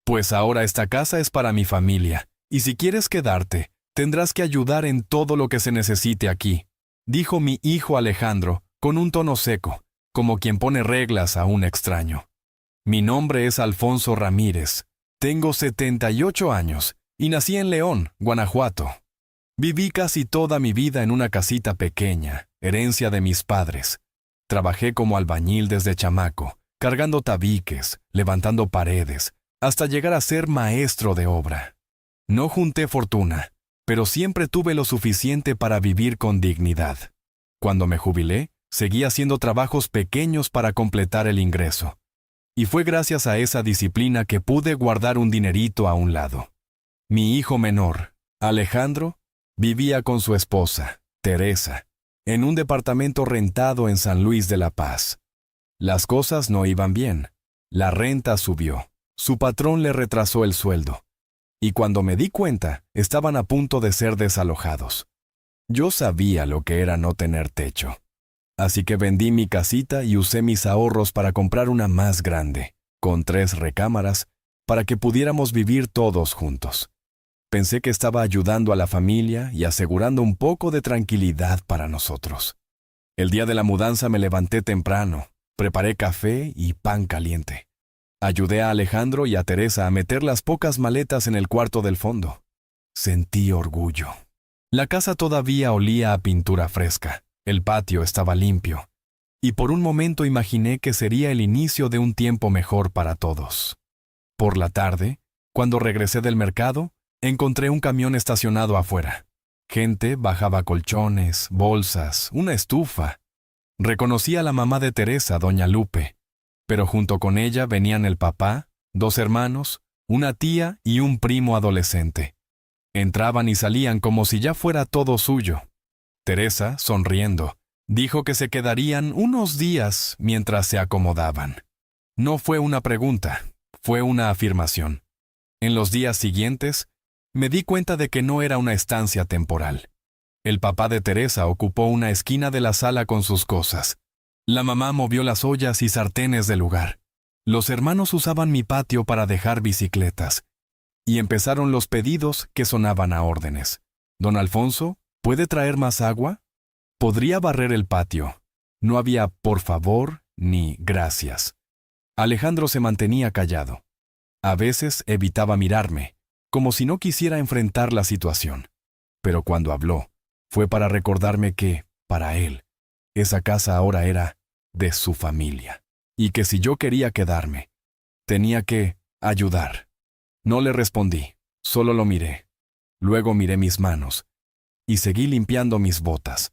Pues ahora esta casa es para mi familia, y si quieres quedarte, tendrás que ayudar en todo lo que se necesite aquí, dijo mi hijo Alejandro, con un tono seco, como quien pone reglas a un extraño. Mi nombre es Alfonso Ramírez, tengo 78 años, y nací en León, Guanajuato. Viví casi toda mi vida en una casita pequeña, herencia de mis padres. Trabajé como albañil desde chamaco, cargando tabiques, levantando paredes, hasta llegar a ser maestro de obra. No junté fortuna, pero siempre tuve lo suficiente para vivir con dignidad. Cuando me jubilé, seguí haciendo trabajos pequeños para completar el ingreso. Y fue gracias a esa disciplina que pude guardar un dinerito a un lado. Mi hijo menor, Alejandro, vivía con su esposa, Teresa, en un departamento rentado en San Luis de la Paz. Las cosas no iban bien. La renta subió. Su patrón le retrasó el sueldo. Y cuando me di cuenta, estaban a punto de ser desalojados. Yo sabía lo que era no tener techo. Así que vendí mi casita y usé mis ahorros para comprar una más grande, con 3 recámaras, para que pudiéramos vivir todos juntos. Pensé que estaba ayudando a la familia y asegurando un poco de tranquilidad para nosotros. El día de la mudanza me levanté temprano, preparé café y pan caliente. Ayudé a Alejandro y a Teresa a meter las pocas maletas en el cuarto del fondo. Sentí orgullo. La casa todavía olía a pintura fresca, el patio estaba limpio, y por un momento imaginé que sería el inicio de un tiempo mejor para todos. Por la tarde, cuando regresé del mercado, encontré un camión estacionado afuera. Gente bajaba colchones, bolsas, una estufa. Reconocí a la mamá de Teresa, doña Lupe, pero junto con ella venían el papá, 2 hermanos, una tía y un primo adolescente. Entraban y salían como si ya fuera todo suyo. Teresa, sonriendo, dijo que se quedarían unos días mientras se acomodaban. No fue una pregunta, fue una afirmación. En los días siguientes, me di cuenta de que no era una estancia temporal. El papá de Teresa ocupó una esquina de la sala con sus cosas. La mamá movió las ollas y sartenes del lugar. Los hermanos usaban mi patio para dejar bicicletas. Y empezaron los pedidos que sonaban a órdenes. «Don Alfonso, ¿puede traer más agua? ¿Podría barrer el patio?» No había por favor ni gracias. Alejandro se mantenía callado. A veces evitaba mirarme, como si no quisiera enfrentar la situación. Pero cuando habló, fue para recordarme que, para él, esa casa ahora era de su familia, y que si yo quería quedarme, tenía que ayudar. No le respondí, solo lo miré. Luego miré mis manos, y seguí limpiando mis botas.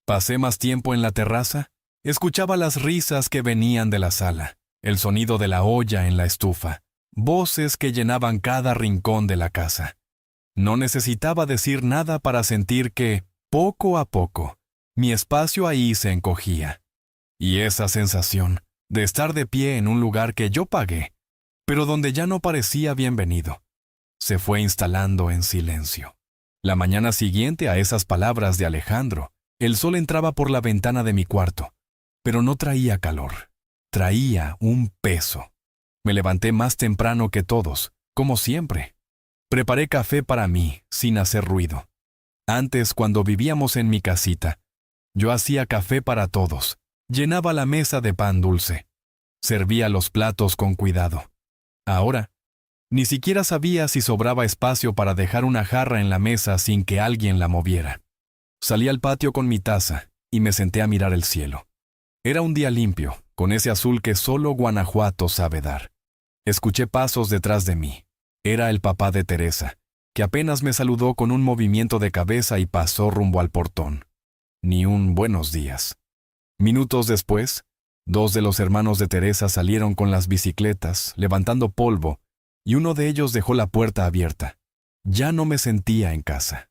Pasé más tiempo en la terraza, escuchaba las risas que venían de la sala, el sonido de la olla en la estufa, voces que llenaban cada rincón de la casa. No necesitaba decir nada para sentir que, poco a poco, mi espacio ahí se encogía. Y esa sensación de estar de pie en un lugar que yo pagué, pero donde ya no parecía bienvenido, se fue instalando en silencio. La mañana siguiente a esas palabras de Alejandro, el sol entraba por la ventana de mi cuarto, pero no traía calor, traía un peso. Me levanté más temprano que todos, como siempre. Preparé café para mí, sin hacer ruido. Antes, cuando vivíamos en mi casita, yo hacía café para todos, llenaba la mesa de pan dulce, servía los platos con cuidado. Ahora, ni siquiera sabía si sobraba espacio para dejar una jarra en la mesa sin que alguien la moviera. Salí al patio con mi taza y me senté a mirar el cielo. Era un día limpio, con ese azul que solo Guanajuato sabe dar. Escuché pasos detrás de mí. Era el papá de Teresa, que apenas me saludó con un movimiento de cabeza y pasó rumbo al portón. Ni un buenos días. Minutos después, 2 de los hermanos de Teresa salieron con las bicicletas, levantando polvo, y uno de ellos dejó la puerta abierta. Ya no me sentía en casa.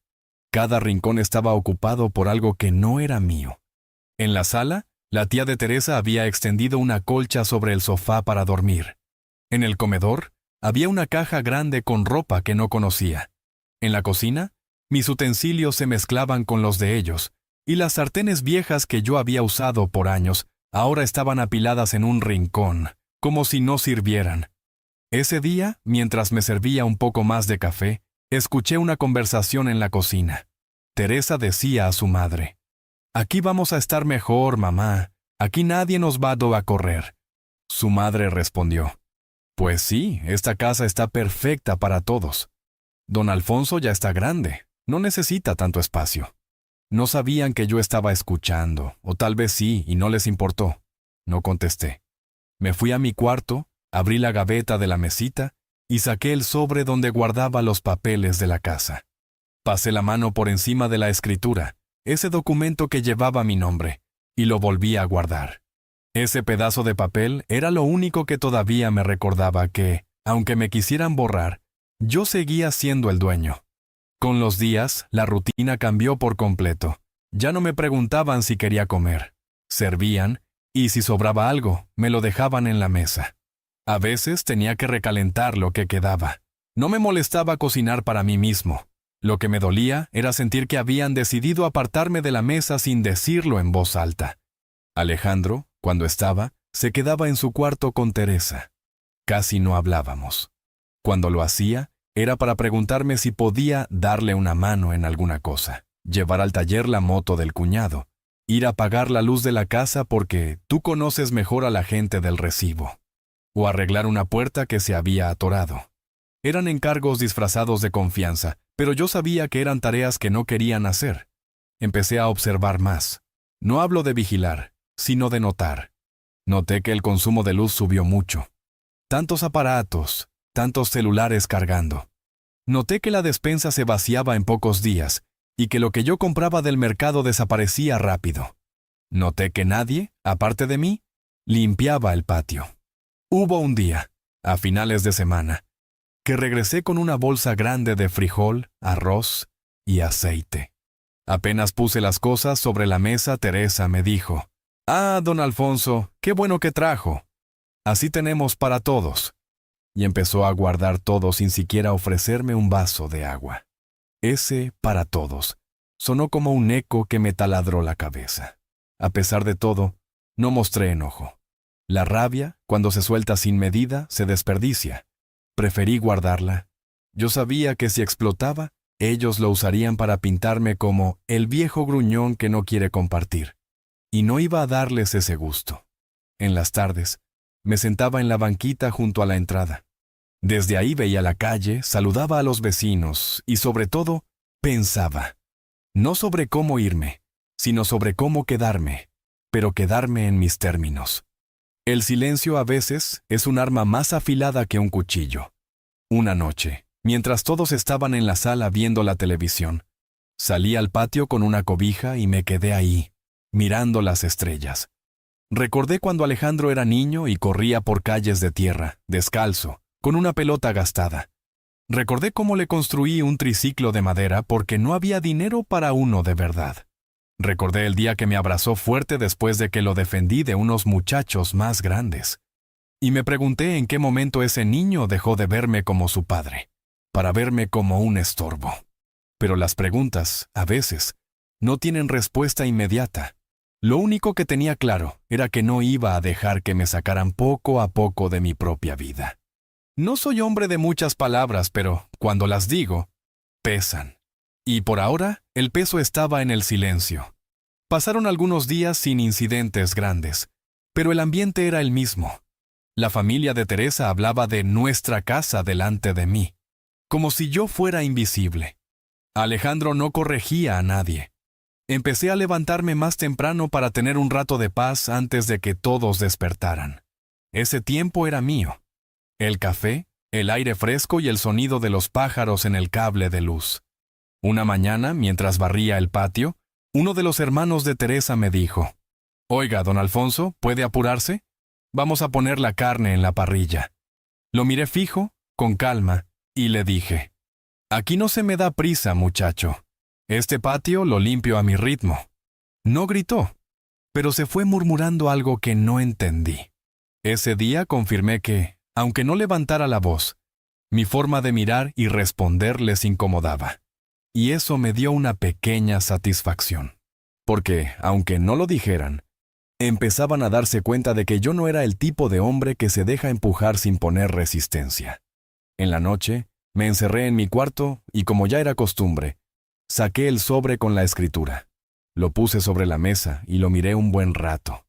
Cada rincón estaba ocupado por algo que no era mío. En la sala, la tía de Teresa había extendido una colcha sobre el sofá para dormir. En el comedor, había una caja grande con ropa que no conocía. En la cocina, mis utensilios se mezclaban con los de ellos, y las sartenes viejas que yo había usado por años ahora estaban apiladas en un rincón, como si no sirvieran. Ese día, mientras me servía un poco más de café, escuché una conversación en la cocina. Teresa decía a su madre: «Aquí vamos a estar mejor, mamá. Aquí nadie nos va a correr». Su madre respondió: «Pues sí, esta casa está perfecta para todos. Don Alfonso ya está grande, no necesita tanto espacio». No sabían que yo estaba escuchando, o tal vez sí, y no les importó. No contesté. Me fui a mi cuarto, abrí la gaveta de la mesita y saqué el sobre donde guardaba los papeles de la casa. Pasé la mano por encima de la escritura, ese documento que llevaba mi nombre, y lo volví a guardar. Ese pedazo de papel era lo único que todavía me recordaba que, aunque me quisieran borrar, yo seguía siendo el dueño. Con los días, la rutina cambió por completo. Ya no me preguntaban si quería comer. Servían, y si sobraba algo, me lo dejaban en la mesa. A veces tenía que recalentar lo que quedaba. No me molestaba cocinar para mí mismo. Lo que me dolía era sentir que habían decidido apartarme de la mesa sin decirlo en voz alta. Alejandro, cuando estaba, se quedaba en su cuarto con Teresa. Casi no hablábamos. Cuando lo hacía, era para preguntarme si podía darle una mano en alguna cosa, llevar al taller la moto del cuñado, ir a pagar la luz de la casa porque tú conoces mejor a la gente del recibo, o arreglar una puerta que se había atorado. Eran encargos disfrazados de confianza, pero yo sabía que eran tareas que no querían hacer. Empecé a observar más. No hablo de vigilar, sino de notar. Noté que el consumo de luz subió mucho. Tantos aparatos, tantos celulares cargando. Noté que la despensa se vaciaba en pocos días y que lo que yo compraba del mercado desaparecía rápido. Noté que nadie, aparte de mí, limpiaba el patio. Hubo un día, a finales de semana, que regresé con una bolsa grande de frijol, arroz y aceite. Apenas puse las cosas sobre la mesa, Teresa me dijo: «Ah, don Alfonso, qué bueno que trajo. Así tenemos para todos». Y empezó a guardar todo sin siquiera ofrecerme un vaso de agua. Ese para todos sonó como un eco que me taladró la cabeza. A pesar de todo, no mostré enojo. La rabia, cuando se suelta sin medida, se desperdicia. Preferí guardarla. Yo sabía que si explotaba, ellos lo usarían para pintarme como el viejo gruñón que no quiere compartir. Y no iba a darles ese gusto. En las tardes, me sentaba en la banquita junto a la entrada. Desde ahí veía la calle, saludaba a los vecinos y, sobre todo, pensaba. No sobre cómo irme, sino sobre cómo quedarme, pero quedarme en mis términos. El silencio a veces es un arma más afilada que un cuchillo. Una noche, mientras todos estaban en la sala viendo la televisión, salí al patio con una cobija y me quedé ahí, mirando las estrellas. Recordé cuando Alejandro era niño y corría por calles de tierra, descalzo, con una pelota gastada. Recordé cómo le construí un triciclo de madera porque no había dinero para uno de verdad. Recordé el día que me abrazó fuerte después de que lo defendí de unos muchachos más grandes. Y me pregunté en qué momento ese niño dejó de verme como su padre, para verme como un estorbo. Pero las preguntas, a veces, no tienen respuesta inmediata. Lo único que tenía claro era que no iba a dejar que me sacaran poco a poco de mi propia vida. No soy hombre de muchas palabras, pero cuando las digo, pesan. Y por ahora, el peso estaba en el silencio. Pasaron algunos días sin incidentes grandes, pero el ambiente era el mismo. La familia de Teresa hablaba de nuestra casa delante de mí, como si yo fuera invisible. Alejandro no corregía a nadie. Empecé a levantarme más temprano para tener un rato de paz antes de que todos despertaran. Ese tiempo era mío. El café, el aire fresco y el sonido de los pájaros en el cable de luz. Una mañana, mientras barría el patio, uno de los hermanos de Teresa me dijo: «Oiga, don Alfonso, ¿puede apurarse? Vamos a poner la carne en la parrilla». Lo miré fijo, con calma, y le dije: «Aquí no se me da prisa, muchacho. Este patio lo limpio a mi ritmo». No gritó, pero se fue murmurando algo que no entendí. Ese día confirmé que, aunque no levantara la voz, mi forma de mirar y responder les incomodaba. Y eso me dio una pequeña satisfacción. Porque, aunque no lo dijeran, empezaban a darse cuenta de que yo no era el tipo de hombre que se deja empujar sin poner resistencia. En la noche, me encerré en mi cuarto y, como ya era costumbre, saqué el sobre con la escritura. Lo puse sobre la mesa y lo miré un buen rato.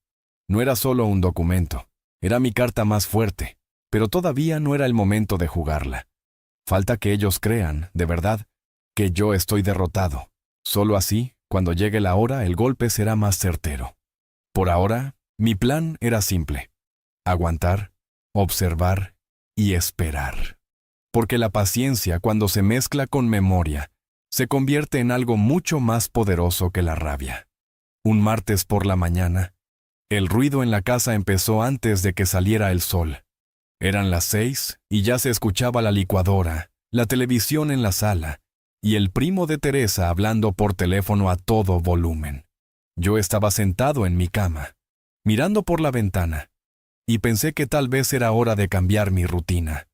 No era solo un documento, era mi carta más fuerte, pero todavía no era el momento de jugarla. Falta que ellos crean, de verdad, que yo estoy derrotado. Solo así, cuando llegue la hora, el golpe será más certero. Por ahora, mi plan era simple: aguantar, observar y esperar. Porque la paciencia, cuando se mezcla con memoria, se convierte en algo mucho más poderoso que la rabia. Un martes por la mañana, el ruido en la casa empezó antes de que saliera el sol. Eran las 6 y ya se escuchaba la licuadora, la televisión en la sala y el primo de Teresa hablando por teléfono a todo volumen. Yo estaba sentado en mi cama, mirando por la ventana, y pensé que tal vez era hora de cambiar mi rutina.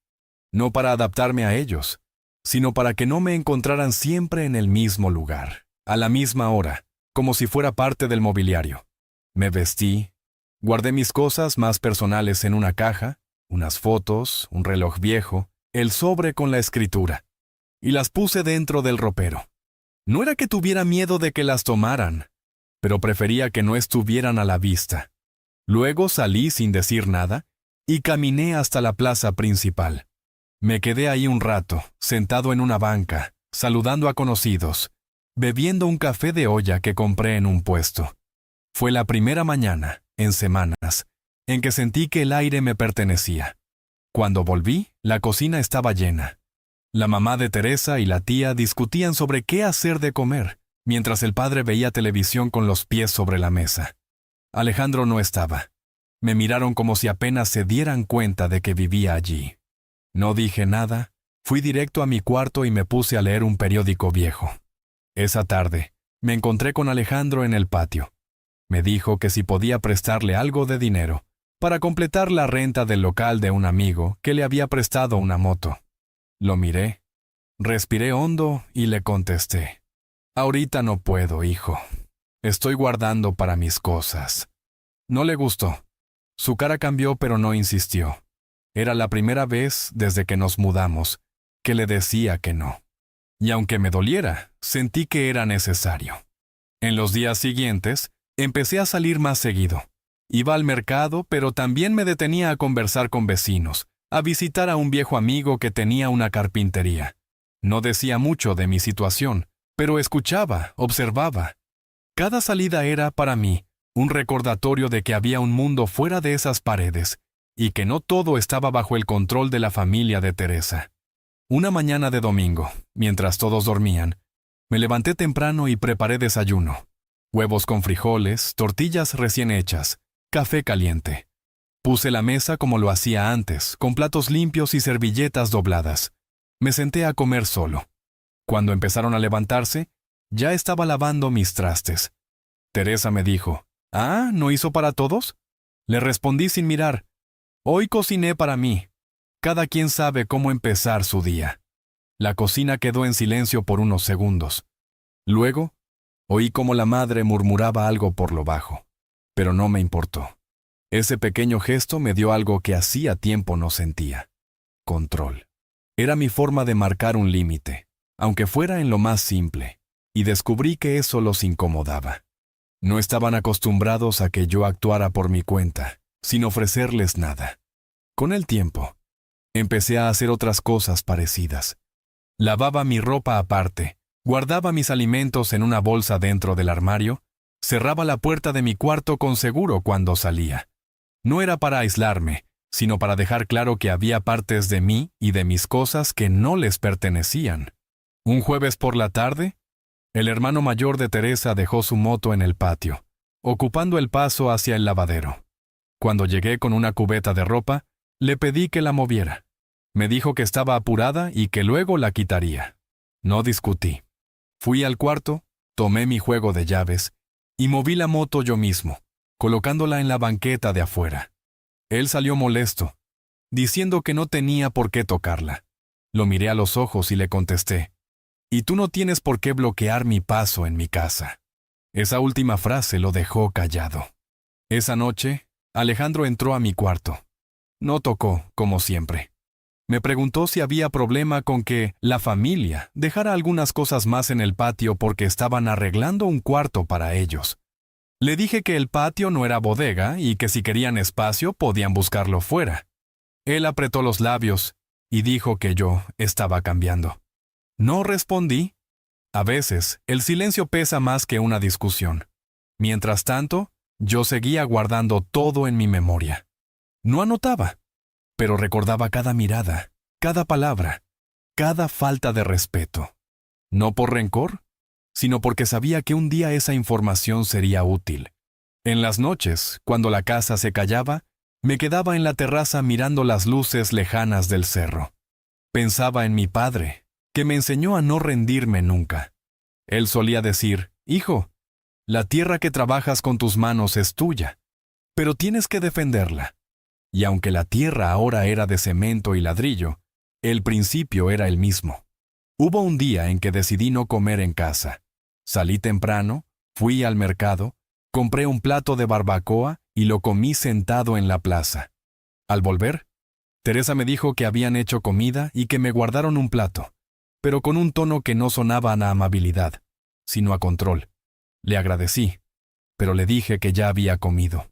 No para adaptarme a ellos, sino para que no me encontraran siempre en el mismo lugar, a la misma hora, como si fuera parte del mobiliario. Me vestí, guardé mis cosas más personales en una caja, unas fotos, un reloj viejo, el sobre con la escritura, y las puse dentro del ropero. No era que tuviera miedo de que las tomaran, pero prefería que no estuvieran a la vista. Luego salí sin decir nada y caminé hasta la plaza principal. Me quedé ahí un rato, sentado en una banca, saludando a conocidos, bebiendo un café de olla que compré en un puesto. Fue la primera mañana, en semanas, en que sentí que el aire me pertenecía. Cuando volví, la cocina estaba llena. La mamá de Teresa y la tía discutían sobre qué hacer de comer, mientras el padre veía televisión con los pies sobre la mesa. Alejandro no estaba. Me miraron como si apenas se dieran cuenta de que vivía allí. No dije nada, fui directo a mi cuarto y me puse a leer un periódico viejo. Esa tarde, me encontré con Alejandro en el patio. Me dijo que si podía prestarle algo de dinero para completar la renta del local de un amigo que le había prestado una moto. Lo miré, respiré hondo y le contesté: «Ahorita no puedo, hijo. Estoy guardando para mis cosas». No le gustó. Su cara cambió, pero no insistió. Era la primera vez desde que nos mudamos que le decía que no. Y aunque me doliera, sentí que era necesario. En los días siguientes, empecé a salir más seguido. Iba al mercado, pero también me detenía a conversar con vecinos, a visitar a un viejo amigo que tenía una carpintería. No decía mucho de mi situación, pero escuchaba, observaba. Cada salida era, para mí, un recordatorio de que había un mundo fuera de esas paredes, y que no todo estaba bajo el control de la familia de Teresa. Una mañana de domingo, mientras todos dormían, me levanté temprano y preparé desayuno. Huevos con frijoles, tortillas recién hechas, café caliente. Puse la mesa como lo hacía antes, con platos limpios y servilletas dobladas. Me senté a comer solo. Cuando empezaron a levantarse, ya estaba lavando mis trastes. Teresa me dijo: «¿Ah, no hizo para todos?». Le respondí sin mirar: «Hoy cociné para mí. Cada quien sabe cómo empezar su día». La cocina quedó en silencio por unos segundos. Luego, oí como la madre murmuraba algo por lo bajo, pero no me importó. Ese pequeño gesto me dio algo que hacía tiempo no sentía: control. Era mi forma de marcar un límite, aunque fuera en lo más simple, y descubrí que eso los incomodaba. No estaban acostumbrados a que yo actuara por mi cuenta, sin ofrecerles nada. Con el tiempo, empecé a hacer otras cosas parecidas. Lavaba mi ropa aparte, guardaba mis alimentos en una bolsa dentro del armario, cerraba la puerta de mi cuarto con seguro cuando salía. No era para aislarme, sino para dejar claro que había partes de mí y de mis cosas que no les pertenecían. Un jueves por la tarde, el hermano mayor de Teresa dejó su moto en el patio, ocupando el paso hacia el lavadero. Cuando llegué con una cubeta de ropa, le pedí que la moviera. Me dijo que estaba apurada y que luego la quitaría. No discutí. Fui al cuarto, tomé mi juego de llaves y moví la moto yo mismo, colocándola en la banqueta de afuera. Él salió molesto, diciendo que no tenía por qué tocarla. Lo miré a los ojos y le contesté: «Y tú no tienes por qué bloquear mi paso en mi casa». Esa última frase lo dejó callado. Esa noche, Alejandro entró a mi cuarto. No tocó, como siempre. Me preguntó si había problema con que la familia dejara algunas cosas más en el patio porque estaban arreglando un cuarto para ellos. Le dije que el patio no era bodega y que si querían espacio podían buscarlo fuera. Él apretó los labios y dijo que yo estaba cambiando. No respondí. A veces, el silencio pesa más que una discusión. Mientras tanto, yo seguía guardando todo en mi memoria. No anotaba, pero recordaba cada mirada, cada palabra, cada falta de respeto. No por rencor, sino porque sabía que un día esa información sería útil. En las noches, cuando la casa se callaba, me quedaba en la terraza mirando las luces lejanas del cerro. Pensaba en mi padre, que me enseñó a no rendirme nunca. Él solía decir, «Hijo, la tierra que trabajas con tus manos es tuya, pero tienes que defenderla». Y aunque la tierra ahora era de cemento y ladrillo, el principio era el mismo. Hubo un día en que decidí no comer en casa. Salí temprano, fui al mercado, compré un plato de barbacoa y lo comí sentado en la plaza. Al volver, Teresa me dijo que habían hecho comida y que me guardaron un plato, pero con un tono que no sonaba a amabilidad, sino a control. Le agradecí, pero le dije que ya había comido.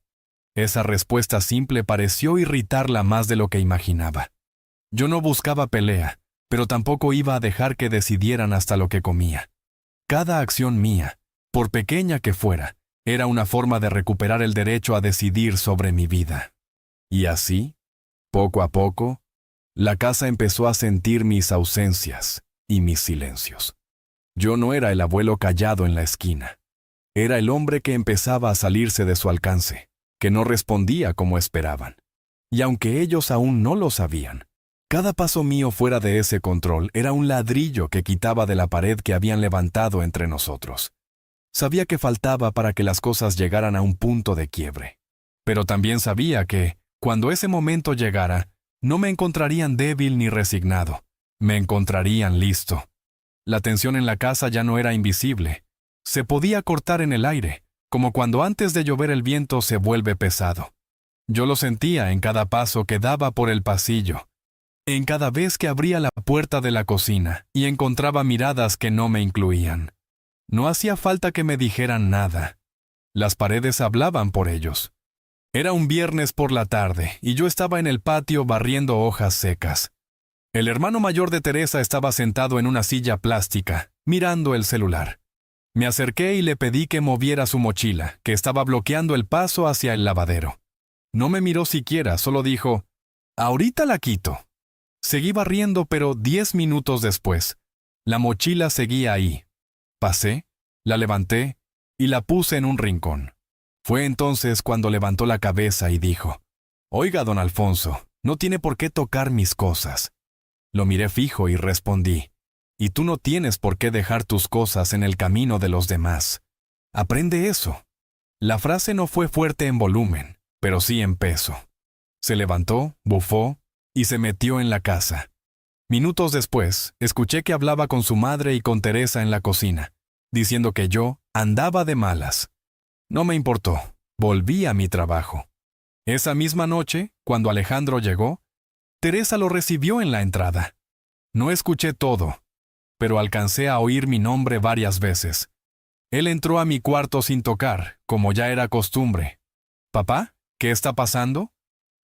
Esa respuesta simple pareció irritarla más de lo que imaginaba. Yo no buscaba pelea, pero tampoco iba a dejar que decidieran hasta lo que comía. Cada acción mía, por pequeña que fuera, era una forma de recuperar el derecho a decidir sobre mi vida. Y así, poco a poco, la casa empezó a sentir mis ausencias y mis silencios. Yo no era el abuelo callado en la esquina. Era el hombre que empezaba a salirse de su alcance, que no respondía como esperaban. Y aunque ellos aún no lo sabían, cada paso mío fuera de ese control era un ladrillo que quitaba de la pared que habían levantado entre nosotros. Sabía que faltaba para que las cosas llegaran a un punto de quiebre. Pero también sabía que, cuando ese momento llegara, no me encontrarían débil ni resignado. Me encontrarían listo. La tensión en la casa ya no era invisible. Se podía cortar en el aire, como cuando antes de llover el viento se vuelve pesado. Yo lo sentía en cada paso que daba por el pasillo, en cada vez que abría la puerta de la cocina y encontraba miradas que no me incluían. No hacía falta que me dijeran nada. Las paredes hablaban por ellos. Era un viernes por la tarde y yo estaba en el patio barriendo hojas secas. El hermano mayor de Teresa estaba sentado en una silla plástica, mirando el celular. Me acerqué y le pedí que moviera su mochila, que estaba bloqueando el paso hacia el lavadero. No me miró siquiera, solo dijo, «Ahorita la quito». Seguí barriendo, pero 10 minutos después, la mochila seguía ahí. Pasé, la levanté y la puse en un rincón. Fue entonces cuando levantó la cabeza y dijo, «Oiga, don Alfonso, no tiene por qué tocar mis cosas». Lo miré fijo y respondí, «Y tú no tienes por qué dejar tus cosas en el camino de los demás. Aprende eso». La frase no fue fuerte en volumen, pero sí en peso. Se levantó, bufó y se metió en la casa. Minutos después, escuché que hablaba con su madre y con Teresa en la cocina, diciendo que yo andaba de malas. No me importó, volví a mi trabajo. Esa misma noche, cuando Alejandro llegó, Teresa lo recibió en la entrada. No escuché todo, pero alcancé a oír mi nombre varias veces. Él entró a mi cuarto sin tocar, como ya era costumbre. «Papá, ¿qué está pasando?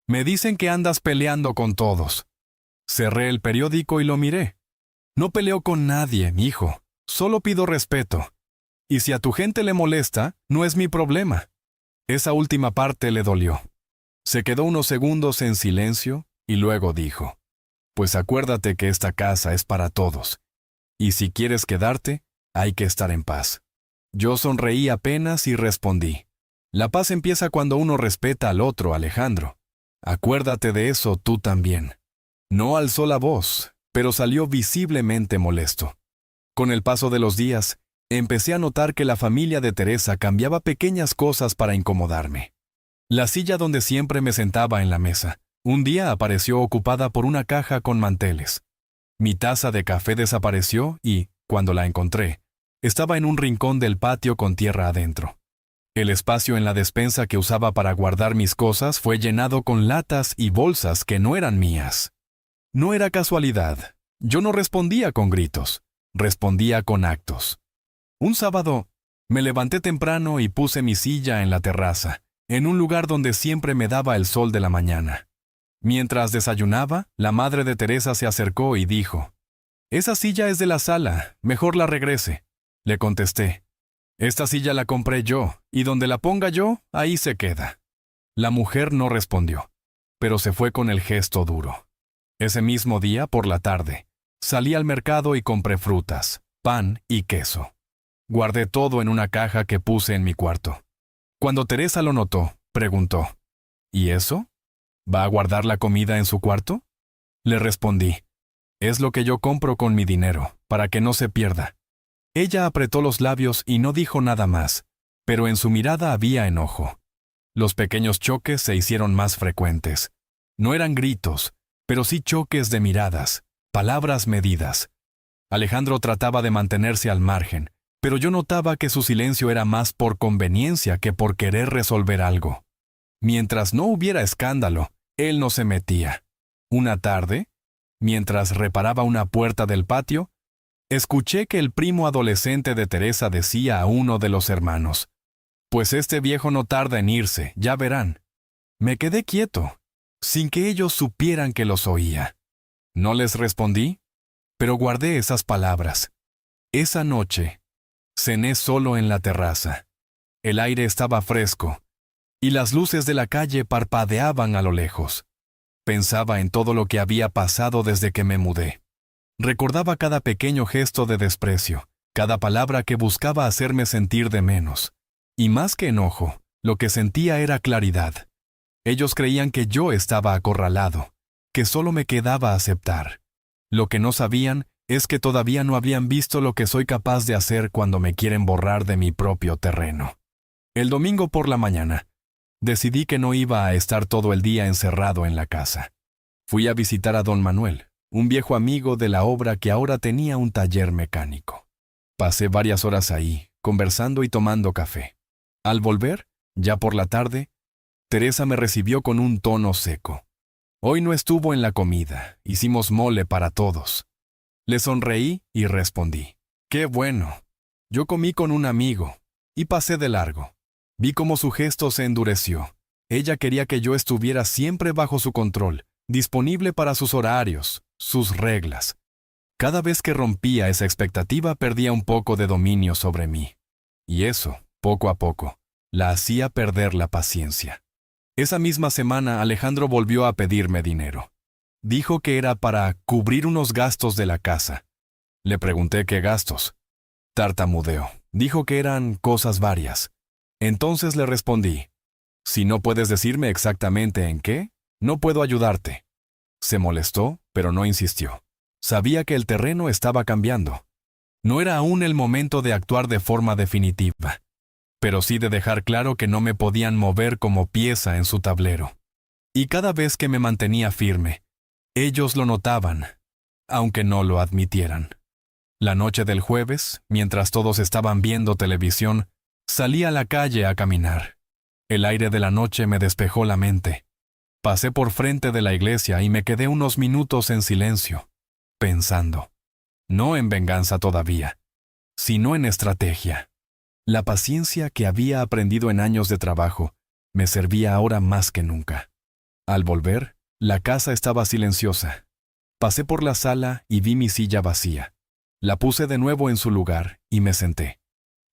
Me dicen que andas peleando con todos». Cerré el periódico y lo miré. «No peleo con nadie, mi hijo. Solo pido respeto. Y si a tu gente le molesta, no es mi problema». Esa última parte le dolió. Se quedó unos segundos en silencio y luego dijo, «Pues acuérdate que esta casa es para todos. Y si quieres quedarte, hay que estar en paz». Yo sonreí apenas y respondí, «La paz empieza cuando uno respeta al otro, Alejandro. Acuérdate de eso tú también». No alzó la voz, pero salió visiblemente molesto. Con el paso de los días, empecé a notar que la familia de Teresa cambiaba pequeñas cosas para incomodarme. La silla donde siempre me sentaba en la mesa, un día apareció ocupada por una caja con manteles. Mi taza de café desapareció y, cuando la encontré, estaba en un rincón del patio con tierra adentro. El espacio en la despensa que usaba para guardar mis cosas fue llenado con latas y bolsas que no eran mías. No era casualidad. Yo no respondía con gritos, respondía con actos. Un sábado, me levanté temprano y puse mi silla en la terraza, en un lugar donde siempre me daba el sol de la mañana. Mientras desayunaba, la madre de Teresa se acercó y dijo: «Esa silla es de la sala, mejor la regrese». Le contesté: «Esta silla la compré yo, y donde la ponga yo, ahí se queda». La mujer no respondió, pero se fue con el gesto duro. Ese mismo día, por la tarde, salí al mercado y compré frutas, pan y queso. Guardé todo en una caja que puse en mi cuarto. Cuando Teresa lo notó, preguntó: «¿Y eso? ¿Va a guardar la comida en su cuarto?». Le respondí: «Es lo que yo compro con mi dinero, para que no se pierda». Ella apretó los labios y no dijo nada más, pero en su mirada había enojo. Los pequeños choques se hicieron más frecuentes. No eran gritos, pero sí choques de miradas, palabras medidas. Alejandro trataba de mantenerse al margen, pero yo notaba que su silencio era más por conveniencia que por querer resolver algo. Mientras no hubiera escándalo, él no se metía. Una tarde, mientras reparaba una puerta del patio, escuché que el primo adolescente de Teresa decía a uno de los hermanos: «Pues este viejo no tarda en irse, ya verán». Me quedé quieto, sin que ellos supieran que los oía. No les respondí, pero guardé esas palabras. Esa noche, cené solo en la terraza. El aire estaba fresco, y las luces de la calle parpadeaban a lo lejos. Pensaba en todo lo que había pasado desde que me mudé. Recordaba cada pequeño gesto de desprecio, cada palabra que buscaba hacerme sentir de menos. Y más que enojo, lo que sentía era claridad. Ellos creían que yo estaba acorralado, que solo me quedaba aceptar. Lo que no sabían es que todavía no habían visto lo que soy capaz de hacer cuando me quieren borrar de mi propio terreno. El domingo por la mañana, decidí que no iba a estar todo el día encerrado en la casa. Fui a visitar a don Manuel, un viejo amigo de la obra que ahora tenía un taller mecánico. Pasé varias horas ahí, conversando y tomando café. Al volver, ya por la tarde, Teresa me recibió con un tono seco. Hoy no estuvo en la comida, hicimos mole para todos. Le sonreí y respondí: «Qué bueno». Yo comí con un amigo y pasé de largo. Vi cómo su gesto se endureció. Ella quería que yo estuviera siempre bajo su control, disponible para sus horarios, sus reglas. Cada vez que rompía esa expectativa perdía un poco de dominio sobre mí. Y eso, poco a poco, la hacía perder la paciencia. Esa misma semana Alejandro volvió a pedirme dinero. Dijo que era para cubrir unos gastos de la casa. Le pregunté qué gastos. Tartamudeó. Dijo que eran cosas varias. Entonces le respondí: «Si no puedes decirme exactamente en qué, no puedo ayudarte». Se molestó, pero no insistió. Sabía que el terreno estaba cambiando. No era aún el momento de actuar de forma definitiva, pero sí de dejar claro que no me podían mover como pieza en su tablero. Y cada vez que me mantenía firme, ellos lo notaban, aunque no lo admitieran. La noche del jueves, mientras todos estaban viendo televisión, salí a la calle a caminar. El aire de la noche me despejó la mente. Pasé por frente de la iglesia y me quedé unos minutos en silencio, pensando. No en venganza todavía, sino en estrategia. La paciencia que había aprendido en años de trabajo me servía ahora más que nunca. Al volver, la casa estaba silenciosa. Pasé por la sala y vi mi silla vacía. La puse de nuevo en su lugar y me senté.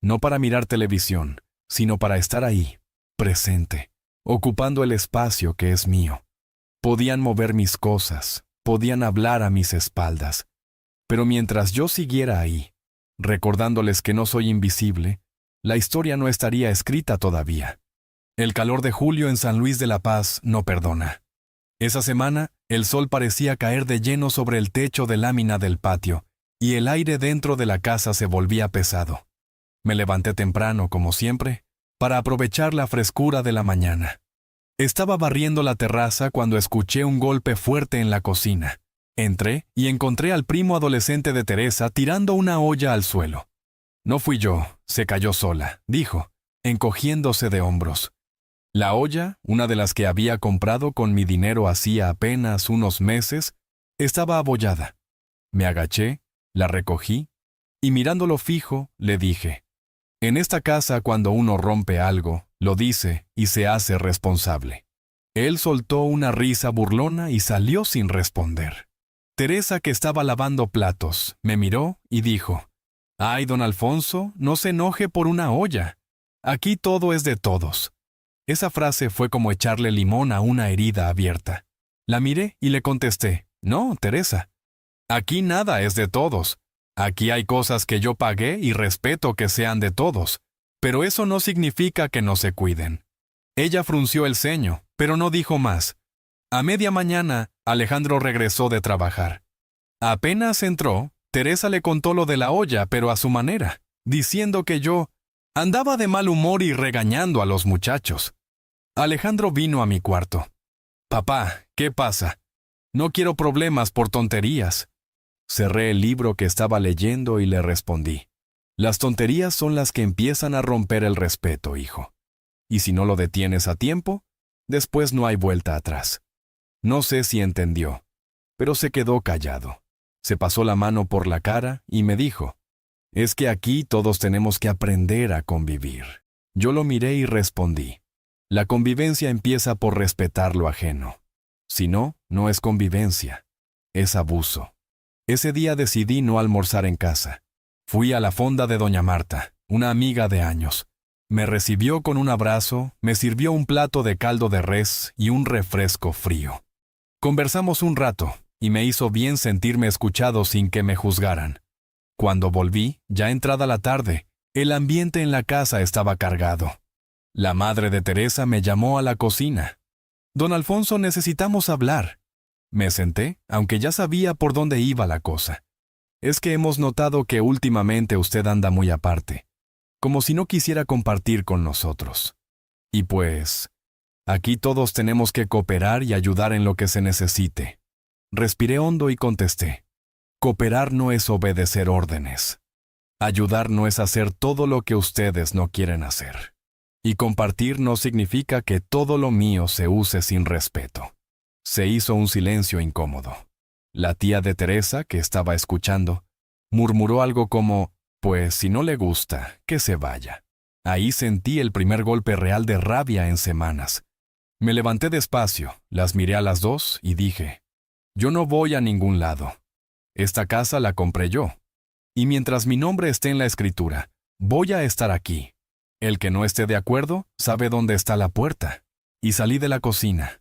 No para mirar televisión, sino para estar ahí, presente, ocupando el espacio que es mío. Podían mover mis cosas, podían hablar a mis espaldas. Pero mientras yo siguiera ahí, recordándoles que no soy invisible, la historia no estaría escrita todavía. El calor de julio en San Luis de la Paz no perdona. Esa semana, el sol parecía caer de lleno sobre el techo de lámina del patio, y el aire dentro de la casa se volvía pesado. Me levanté temprano, como siempre, para aprovechar la frescura de la mañana. Estaba barriendo la terraza cuando escuché un golpe fuerte en la cocina. Entré y encontré al primo adolescente de Teresa tirando una olla al suelo. «No fui yo, se cayó sola», dijo. encogiéndose de hombros. La olla, una de las que había comprado con mi dinero hacía apenas unos meses, estaba abollada. Me agaché, la recogí, y mirándolo fijo, le dije, en esta casa cuando uno rompe algo, lo dice y se hace responsable. Él soltó una risa burlona y salió sin responder. Teresa, que estaba lavando platos, me miró y dijo, «Ay, don Alfonso, no se enoje por una olla. Aquí todo es de todos». Esa frase fue como echarle limón a una herida abierta. La miré y le contesté, «No, Teresa, aquí nada es de todos. Aquí hay cosas que yo pagué y respeto que sean de todos, pero eso no significa que no se cuiden». Ella frunció el ceño, pero no dijo más. A media mañana, Alejandro regresó de trabajar. Apenas entró, Teresa le contó lo de la olla, pero a su manera, diciendo que yo andaba de mal humor y regañando a los muchachos. Alejandro vino a mi cuarto. «Papá, ¿qué pasa? No quiero problemas por tonterías». Cerré el libro que estaba leyendo y le respondí, «Las tonterías son las que empiezan a romper el respeto, hijo. Y si no lo detienes a tiempo, después no hay vuelta atrás». No sé si entendió, pero se quedó callado. Se pasó la mano por la cara y me dijo, «Es que aquí todos tenemos que aprender a convivir». Yo lo miré y respondí, «La convivencia empieza por respetar lo ajeno. Si no, no es convivencia, es abuso». Ese día decidí no almorzar en casa. Fui a la fonda de doña Marta, una amiga de años. Me recibió con un abrazo, me sirvió un plato de caldo de res y un refresco frío. Conversamos un rato, y me hizo bien sentirme escuchado sin que me juzgaran. Cuando volví, ya entrada la tarde, el ambiente en la casa estaba cargado. La madre de Teresa me llamó a la cocina. «Don Alfonso, necesitamos hablar». Me senté, aunque ya sabía por dónde iba la cosa. «Es que hemos notado que últimamente usted anda muy aparte, como si no quisiera compartir con nosotros. Y pues, aquí todos tenemos que cooperar y ayudar en lo que se necesite». Respiré hondo y contesté, «Cooperar no es obedecer órdenes. Ayudar no es hacer todo lo que ustedes no quieren hacer. Y compartir no significa que todo lo mío se use sin respeto». Se hizo un silencio incómodo. La tía de Teresa, que estaba escuchando, murmuró algo como, «Pues si no le gusta, que se vaya». Ahí sentí el primer golpe real de rabia en semanas. Me levanté despacio, las miré a las dos y dije, «Yo no voy a ningún lado. Esta casa la compré yo. Y mientras mi nombre esté en la escritura, voy a estar aquí. El que no esté de acuerdo, sabe dónde está la puerta». Y salí de la cocina.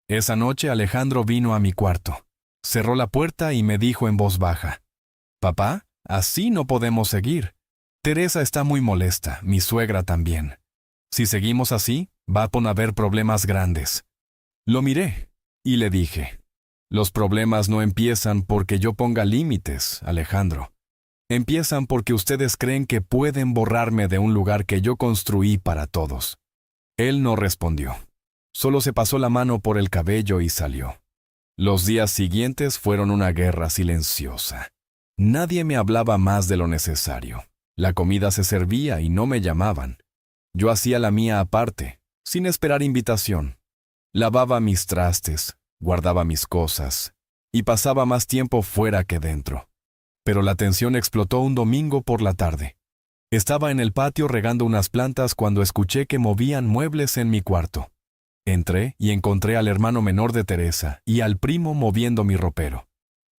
Esa noche Alejandro vino a mi cuarto. Cerró la puerta y me dijo en voz baja, «Papá, así no podemos seguir. Teresa está muy molesta, mi suegra también. Si seguimos así, va a haber problemas grandes». Lo miré y le dije, «Los problemas no empiezan porque yo ponga límites, Alejandro. Empiezan porque ustedes creen que pueden borrarme de un lugar que yo construí para todos». Él no respondió. Solo se pasó la mano por el cabello y salió. Los días siguientes fueron una guerra silenciosa. Nadie me hablaba más de lo necesario. La comida se servía y no me llamaban. Yo hacía la mía aparte, sin esperar invitación. Lavaba mis trastes, guardaba mis cosas, y pasaba más tiempo fuera que dentro. Pero la tensión explotó un domingo por la tarde. Estaba en el patio regando unas plantas cuando escuché que movían muebles en mi cuarto. Entré y encontré al hermano menor de Teresa y al primo moviendo mi ropero.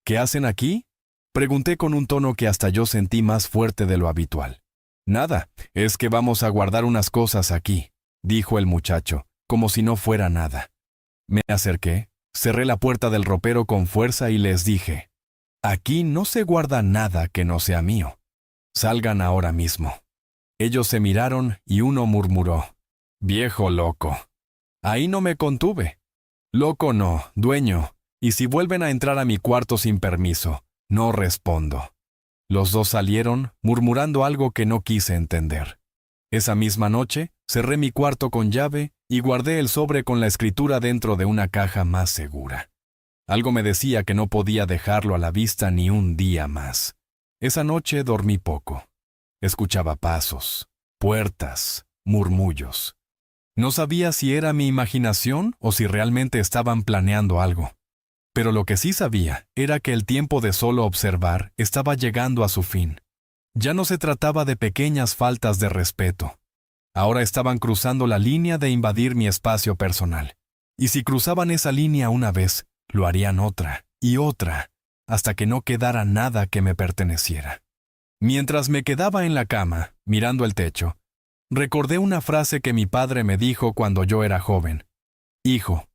«¿Qué hacen aquí?», pregunté con un tono que hasta yo sentí más fuerte de lo habitual. «Nada, es que vamos a guardar unas cosas aquí», dijo el muchacho, como si no fuera nada. Me acerqué, cerré la puerta del ropero con fuerza y les dije, «Aquí no se guarda nada que no sea mío. Salgan ahora mismo». Ellos se miraron y uno murmuró, «Viejo loco». Ahí no me contuve. «Loco no, dueño, y si vuelven a entrar a mi cuarto sin permiso, no respondo». Los dos salieron, murmurando algo que no quise entender. Esa misma noche, cerré mi cuarto con llave y guardé el sobre con la escritura dentro de una caja más segura. Algo me decía que no podía dejarlo a la vista ni un día más. Esa noche dormí poco. Escuchaba pasos, puertas, murmullos. No sabía si era mi imaginación o si realmente estaban planeando algo. Pero lo que sí sabía era que el tiempo de solo observar estaba llegando a su fin. Ya no se trataba de pequeñas faltas de respeto. Ahora estaban cruzando la línea de invadir mi espacio personal. Y si cruzaban esa línea una vez, lo harían otra y otra, hasta que no quedara nada que me perteneciera. Mientras me quedaba en la cama, mirando el techo, recordé una frase que mi padre me dijo cuando yo era joven. Hijo,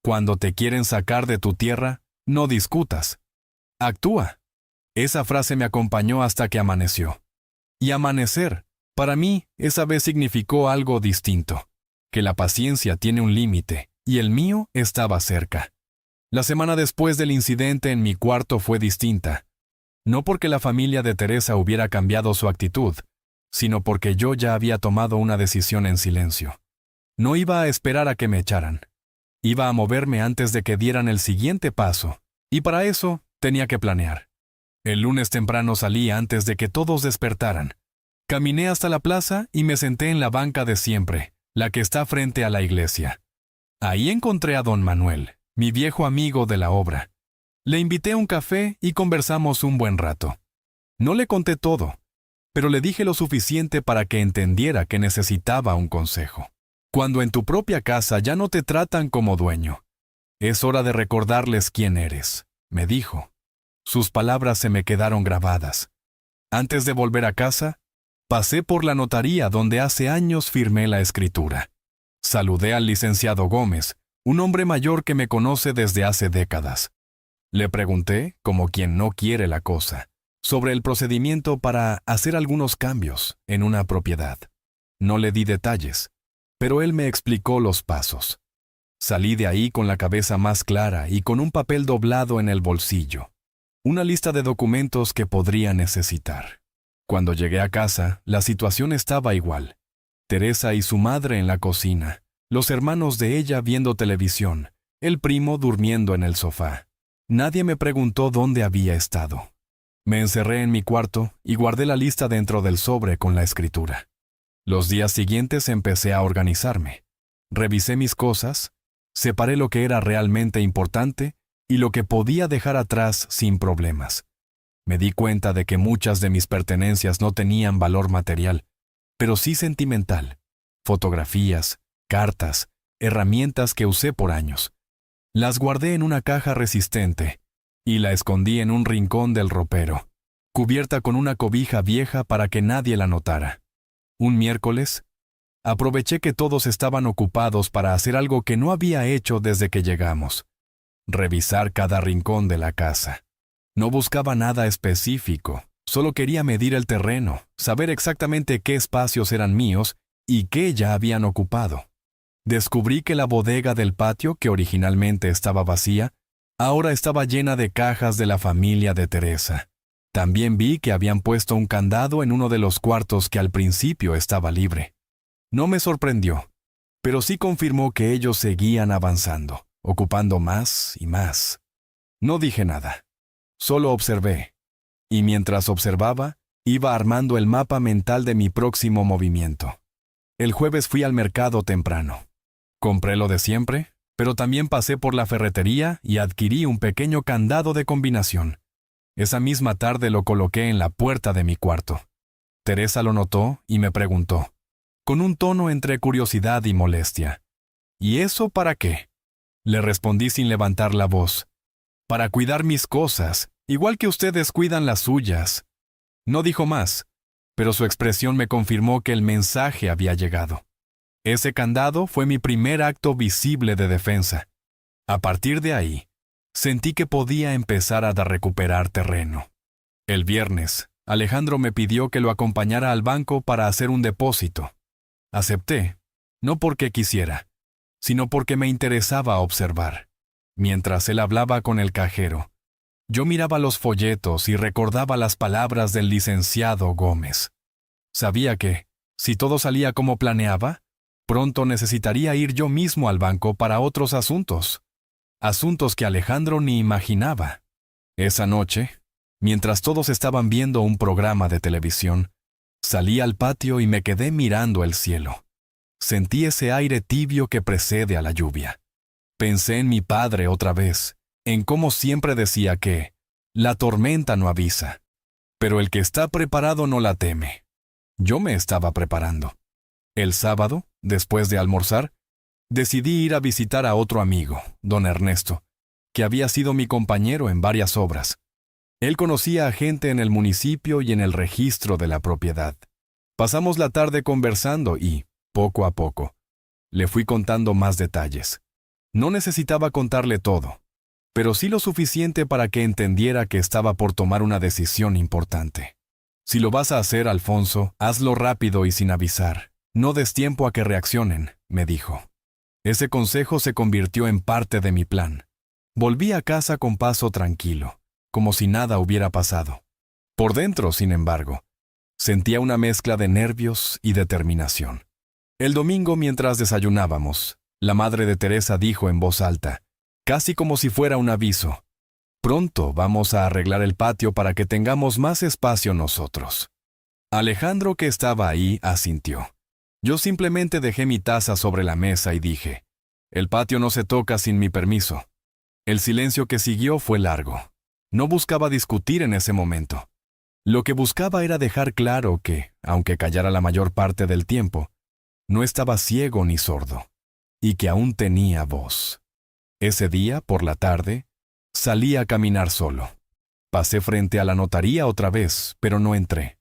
cuando te quieren sacar de tu tierra, no discutas. Actúa. Esa frase me acompañó hasta que amaneció. Y amanecer, para mí, esa vez significó algo distinto. Que la paciencia tiene un límite, y el mío estaba cerca. La semana después del incidente en mi cuarto fue distinta. No porque la familia de Teresa hubiera cambiado su actitud, sino porque yo ya había tomado una decisión en silencio. No iba a esperar a que me echaran. Iba a moverme antes de que dieran el siguiente paso, y para eso tenía que planear. El lunes temprano salí antes de que todos despertaran. Caminé hasta la plaza y me senté en la banca de siempre, la que está frente a la iglesia. Ahí encontré a don Manuel, mi viejo amigo de la obra. Le invité a un café y conversamos un buen rato. No le conté todo, pero le dije lo suficiente para que entendiera que necesitaba un consejo. Cuando en tu propia casa ya no te tratan como dueño, es hora de recordarles quién eres, me dijo. Sus palabras se me quedaron grabadas. Antes de volver a casa, pasé por la notaría donde hace años firmé la escritura. Saludé al licenciado Gómez, un hombre mayor que me conoce desde hace décadas. Le pregunté, como quien no quiere la cosa, sobre el procedimiento para hacer algunos cambios en una propiedad. No le di detalles, pero él me explicó los pasos. Salí de ahí con la cabeza más clara y con un papel doblado en el bolsillo. Una lista de documentos que podría necesitar. Cuando llegué a casa, la situación estaba igual. Teresa y su madre en la cocina, los hermanos de ella viendo televisión, el primo durmiendo en el sofá. Nadie me preguntó dónde había estado. Me encerré en mi cuarto y guardé la lista dentro del sobre con la escritura. Los días siguientes empecé a organizarme. Revisé mis cosas, separé lo que era realmente importante y lo que podía dejar atrás sin problemas. Me di cuenta de que muchas de mis pertenencias no tenían valor material, pero sí sentimental. Fotografías, cartas, herramientas que usé por años. Las guardé en una caja resistente y la escondí en un rincón del ropero, cubierta con una cobija vieja para que nadie la notara. Un miércoles, aproveché que todos estaban ocupados para hacer algo que no había hecho desde que llegamos. Revisar cada rincón de la casa. No buscaba nada específico, solo quería medir el terreno, saber exactamente qué espacios eran míos y qué ya habían ocupado. Descubrí que la bodega del patio, que originalmente estaba vacía, ahora estaba llena de cajas de la familia de Teresa. También vi que habían puesto un candado en uno de los cuartos que al principio estaba libre. No me sorprendió, pero sí confirmó que ellos seguían avanzando, ocupando más y más. No dije nada, solo observé, y mientras observaba, iba armando el mapa mental de mi próximo movimiento. El jueves fui al mercado temprano. Compré lo de siempre, pero también pasé por la ferretería y adquirí un pequeño candado de combinación. Esa misma tarde lo coloqué en la puerta de mi cuarto. Teresa lo notó y me preguntó, con un tono entre curiosidad y molestia, ¿y eso para qué? Le respondí sin levantar la voz, para cuidar mis cosas, igual que ustedes cuidan las suyas. No dijo más, pero su expresión me confirmó que el mensaje había llegado. Ese candado fue mi primer acto visible de defensa. A partir de ahí, sentí que podía empezar a recuperar terreno. El viernes, Alejandro me pidió que lo acompañara al banco para hacer un depósito. Acepté, no porque quisiera, sino porque me interesaba observar. Mientras él hablaba con el cajero, yo miraba los folletos y recordaba las palabras del licenciado Gómez. Sabía que, si todo salía como planeaba, pronto necesitaría ir yo mismo al banco para otros asuntos. Asuntos que Alejandro ni imaginaba. Esa noche, mientras todos estaban viendo un programa de televisión, salí al patio y me quedé mirando el cielo. Sentí ese aire tibio que precede a la lluvia. Pensé en mi padre otra vez, en cómo siempre decía que la tormenta no avisa, pero el que está preparado no la teme. Yo me estaba preparando. El sábado, después de almorzar, decidí ir a visitar a otro amigo, don Ernesto, que había sido mi compañero en varias obras. Él conocía a gente en el municipio y en el registro de la propiedad. Pasamos la tarde conversando y, poco a poco, le fui contando más detalles. No necesitaba contarle todo, pero sí lo suficiente para que entendiera que estaba por tomar una decisión importante. Si lo vas a hacer, Alfonso, hazlo rápido y sin avisar. No des tiempo a que reaccionen, me dijo. Ese consejo se convirtió en parte de mi plan. Volví a casa con paso tranquilo, como si nada hubiera pasado. Por dentro, sin embargo, sentía una mezcla de nervios y determinación. El domingo, mientras desayunábamos, la madre de Teresa dijo en voz alta, casi como si fuera un aviso: «Pronto vamos a arreglar el patio para que tengamos más espacio nosotros». Alejandro, que estaba ahí, asintió. Yo simplemente dejé mi taza sobre la mesa y dije: «El patio no se toca sin mi permiso». El silencio que siguió fue largo. No buscaba discutir en ese momento. Lo que buscaba era dejar claro que, aunque callara la mayor parte del tiempo, no estaba ciego ni sordo, y que aún tenía voz. Ese día, por la tarde, salí a caminar solo. Pasé frente a la notaría otra vez, pero no entré.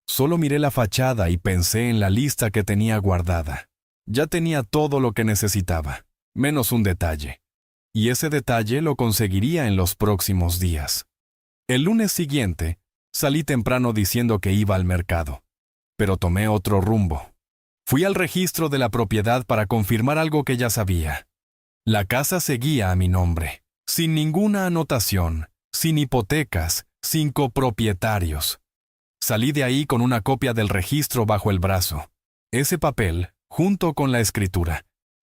Solo miré la fachada y pensé en la lista que tenía guardada. Ya tenía todo lo que necesitaba, menos un detalle. Y ese detalle lo conseguiría en los próximos días. El lunes siguiente, salí temprano diciendo que iba al mercado, pero tomé otro rumbo. Fui al registro de la propiedad para confirmar algo que ya sabía. La casa seguía a mi nombre, sin ninguna anotación, sin hipotecas, sin copropietarios. Salí de ahí con una copia del registro bajo el brazo. Ese papel, junto con la escritura,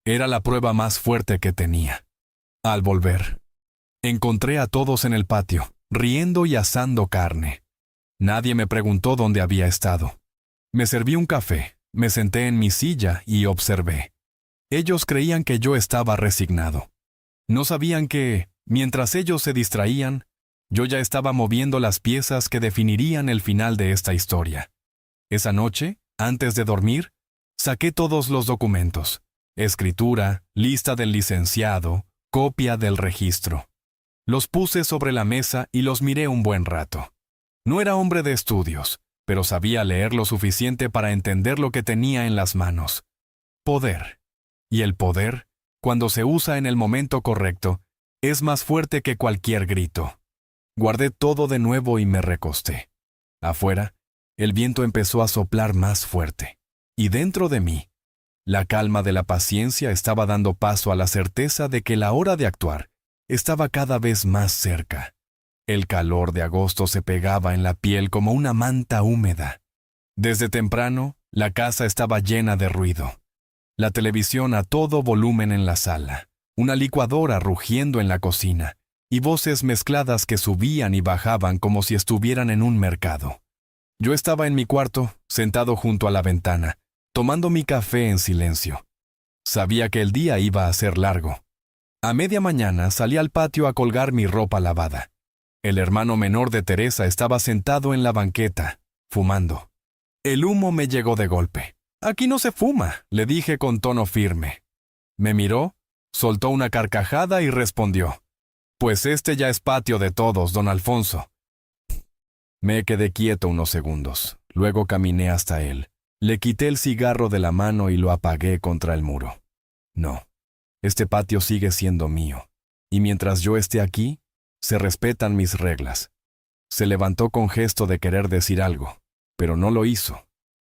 era la prueba más fuerte que tenía. Al volver, encontré a todos en el patio, riendo y asando carne. Nadie me preguntó dónde había estado. Me serví un café, me senté en mi silla y observé. Ellos creían que yo estaba resignado. No sabían que, mientras ellos se distraían, yo ya estaba moviendo las piezas que definirían el final de esta historia. Esa noche, antes de dormir, saqué todos los documentos: escritura, lista del licenciado, copia del registro. Los puse sobre la mesa y los miré un buen rato. No era hombre de estudios, pero sabía leer lo suficiente para entender lo que tenía en las manos. Poder. Y el poder, cuando se usa en el momento correcto, es más fuerte que cualquier grito. Guardé todo de nuevo y me recosté. Afuera, el viento empezó a soplar más fuerte. Y dentro de mí, la calma de la paciencia estaba dando paso a la certeza de que la hora de actuar estaba cada vez más cerca. El calor de agosto se pegaba en la piel como una manta húmeda. Desde temprano, la casa estaba llena de ruido. La televisión a todo volumen en la sala, una licuadora rugiendo en la cocina, y voces mezcladas que subían y bajaban como si estuvieran en un mercado. Yo estaba en mi cuarto, sentado junto a la ventana, tomando mi café en silencio. Sabía que el día iba a ser largo. A media mañana salí al patio a colgar mi ropa lavada. El hermano menor de Teresa estaba sentado en la banqueta, fumando. El humo me llegó de golpe. «Aquí no se fuma», le dije con tono firme. Me miró, soltó una carcajada y respondió: «Pues este ya es patio de todos, don Alfonso». Me quedé quieto unos segundos, luego caminé hasta él. Le quité el cigarro de la mano y lo apagué contra el muro. No, este patio sigue siendo mío, y mientras yo esté aquí, se respetan mis reglas. Se levantó con gesto de querer decir algo, pero no lo hizo.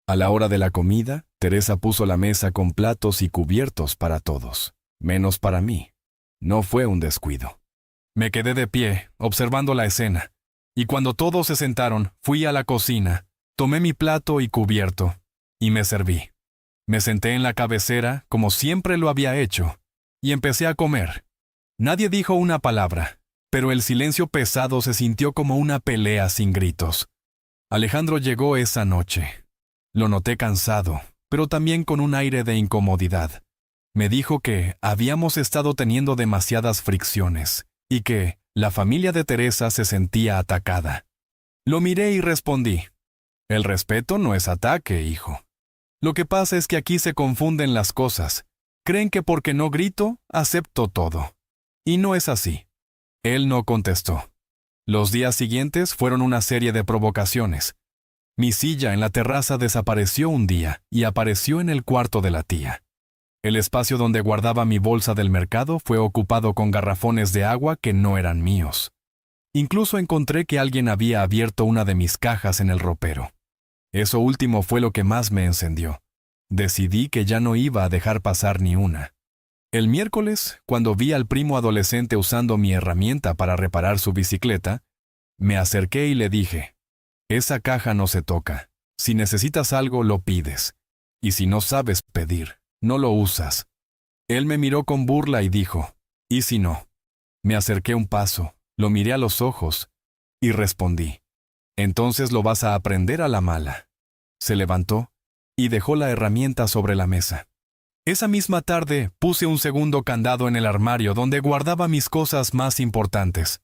A la hora de la comida, Teresa puso la mesa con platos y cubiertos para todos, menos para mí. No fue un descuido. Me quedé de pie, observando la escena, y cuando todos se sentaron, fui a la cocina, tomé mi plato y cubierto, y me serví. Me senté en la cabecera, como siempre lo había hecho, y empecé a comer. Nadie dijo una palabra, pero el silencio pesado se sintió como una pelea sin gritos. Alejandro llegó esa noche. Lo noté cansado, pero también con un aire de incomodidad. Me dijo que habíamos estado teniendo demasiadas fricciones y que la familia de Teresa se sentía atacada. Lo miré y respondí: el respeto no es ataque, hijo. Lo que pasa es que aquí se confunden las cosas. Creen que porque no grito, acepto todo. Y no es así. Él no contestó. Los días siguientes fueron una serie de provocaciones. Mi silla en la terraza desapareció un día y apareció en el cuarto de la tía. El espacio donde guardaba mi bolsa del mercado fue ocupado con garrafones de agua que no eran míos. Incluso encontré que alguien había abierto una de mis cajas en el ropero. Eso último fue lo que más me encendió. Decidí que ya no iba a dejar pasar ni una. El miércoles, cuando vi al primo adolescente usando mi herramienta para reparar su bicicleta, me acerqué y le dije: esa caja no se toca. Si necesitas algo, lo pides. Y si no sabes pedir, no lo usas. Él me miró con burla y dijo: ¿y si no? Me acerqué un paso, lo miré a los ojos y respondí: entonces lo vas a aprender a la mala. Se levantó y dejó la herramienta sobre la mesa. Esa misma tarde puse un segundo candado en el armario donde guardaba mis cosas más importantes.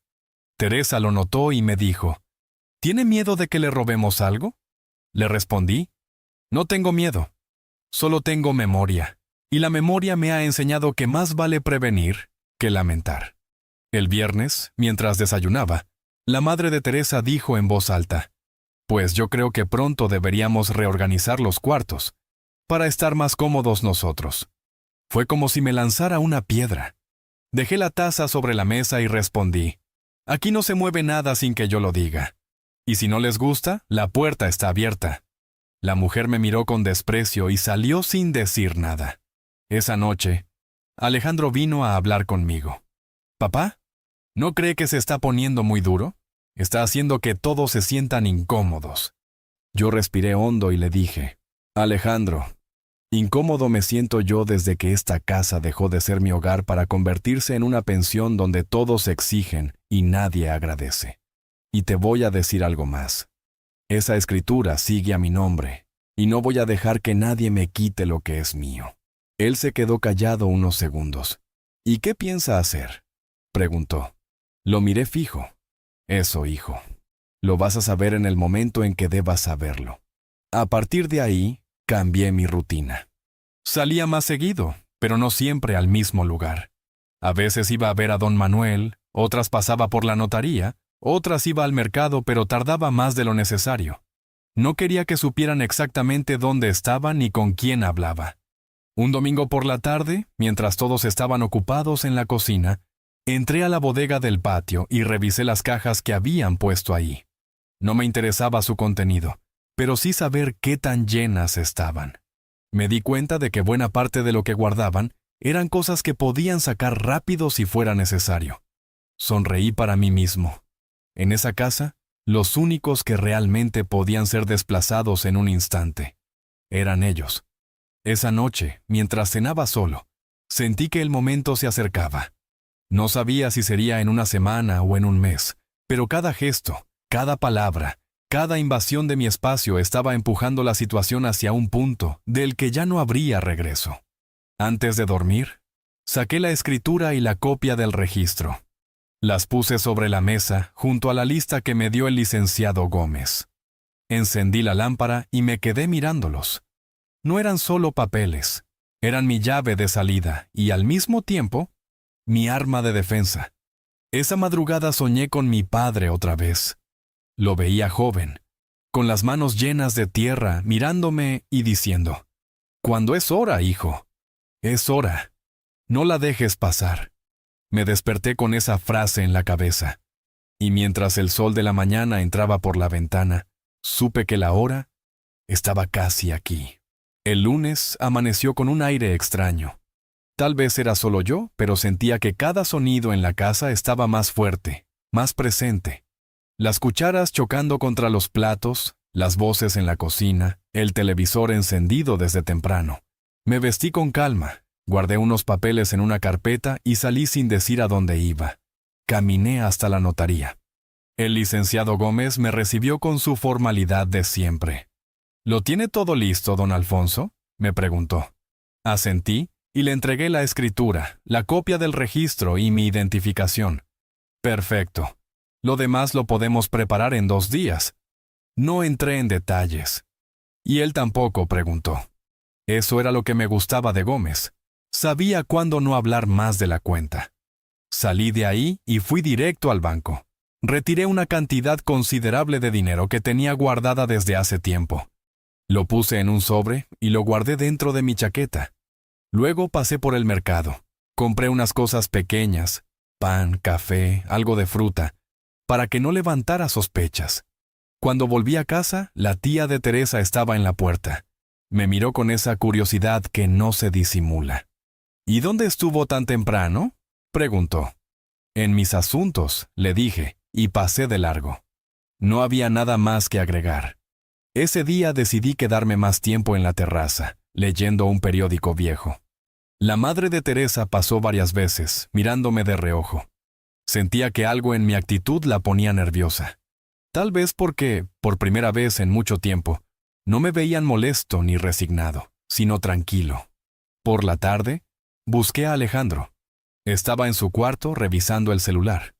Teresa lo notó y me dijo: ¿tiene miedo de que le robemos algo? Le respondí: no tengo miedo, solo tengo memoria, y la memoria me ha enseñado que más vale prevenir que lamentar. El viernes, mientras desayunaba, la madre de Teresa dijo en voz alta: pues yo creo que pronto deberíamos reorganizar los cuartos, para estar más cómodos nosotros. Fue como si me lanzara una piedra. Dejé la taza sobre la mesa y respondí: aquí no se mueve nada sin que yo lo diga. Y si no les gusta, la puerta está abierta. La mujer me miró con desprecio y salió sin decir nada. Esa noche, Alejandro vino a hablar conmigo. «Papá, ¿no cree que se está poniendo muy duro? Está haciendo que todos se sientan incómodos». Yo respiré hondo y le dije: «Alejandro, incómodo me siento yo desde que esta casa dejó de ser mi hogar para convertirse en una pensión donde todos exigen y nadie agradece. Y te voy a decir algo más. Esa escritura sigue a mi nombre, y no voy a dejar que nadie me quite lo que es mío». Él se quedó callado unos segundos. «¿Y qué piensa hacer?», preguntó. Lo miré fijo. «Eso, hijo. Lo vas a saber en el momento en que debas saberlo». A partir de ahí, cambié mi rutina. Salía más seguido, pero no siempre al mismo lugar. A veces iba a ver a don Manuel, otras pasaba por la notaría, otras iba al mercado, pero tardaba más de lo necesario. No quería que supieran exactamente dónde estaba ni con quién hablaba. Un domingo por la tarde, mientras todos estaban ocupados en la cocina, entré a la bodega del patio y revisé las cajas que habían puesto ahí. No me interesaba su contenido, pero sí saber qué tan llenas estaban. Me di cuenta de que buena parte de lo que guardaban eran cosas que podían sacar rápido si fuera necesario. Sonreí para mí mismo. En esa casa, los únicos que realmente podían ser desplazados en un instante eran ellos. Esa noche, mientras cenaba solo, sentí que el momento se acercaba. No sabía si sería en una semana o en un mes, pero cada gesto, cada palabra, cada invasión de mi espacio estaba empujando la situación hacia un punto del que ya no habría regreso. Antes de dormir, saqué la escritura y la copia del registro. Las puse sobre la mesa junto a la lista que me dio el licenciado Gómez. Encendí la lámpara y me quedé mirándolos. No eran solo papeles, eran mi llave de salida y al mismo tiempo, mi arma de defensa. Esa madrugada soñé con mi padre otra vez. Lo veía joven, con las manos llenas de tierra, mirándome y diciendo: «Cuando es hora, hijo, es hora. No la dejes pasar». Me desperté con esa frase en la cabeza, y mientras el sol de la mañana entraba por la ventana, supe que la hora estaba casi aquí. El lunes amaneció con un aire extraño. Tal vez era solo yo, pero sentía que cada sonido en la casa estaba más fuerte, más presente. Las cucharas chocando contra los platos, las voces en la cocina, el televisor encendido desde temprano. Me vestí con calma, guardé unos papeles en una carpeta y salí sin decir a dónde iba. Caminé hasta la notaría. El licenciado Gómez me recibió con su formalidad de siempre. «¿Lo tiene todo listo, don Alfonso?», me preguntó. Asentí y le entregué la escritura, la copia del registro y mi identificación. Perfecto. Lo demás lo podemos preparar en 2 días. No entré en detalles. Y él tampoco preguntó. Eso era lo que me gustaba de Gómez. Sabía cuándo no hablar más de la cuenta. Salí de ahí y fui directo al banco. Retiré una cantidad considerable de dinero que tenía guardada desde hace tiempo. Lo puse en un sobre y lo guardé dentro de mi chaqueta. Luego pasé por el mercado. Compré unas cosas pequeñas, pan, café, algo de fruta, para que no levantara sospechas. Cuando volví a casa, la tía de Teresa estaba en la puerta. Me miró con esa curiosidad que no se disimula. ¿Y dónde estuvo tan temprano?, preguntó. En mis asuntos, le dije, y pasé de largo. No había nada más que agregar. Ese día decidí quedarme más tiempo en la terraza, leyendo un periódico viejo. La madre de Teresa pasó varias veces, mirándome de reojo. Sentía que algo en mi actitud la ponía nerviosa. Tal vez porque, por primera vez en mucho tiempo, no me veían molesto ni resignado, sino tranquilo. Por la tarde, busqué a Alejandro. Estaba en su cuarto revisando el celular.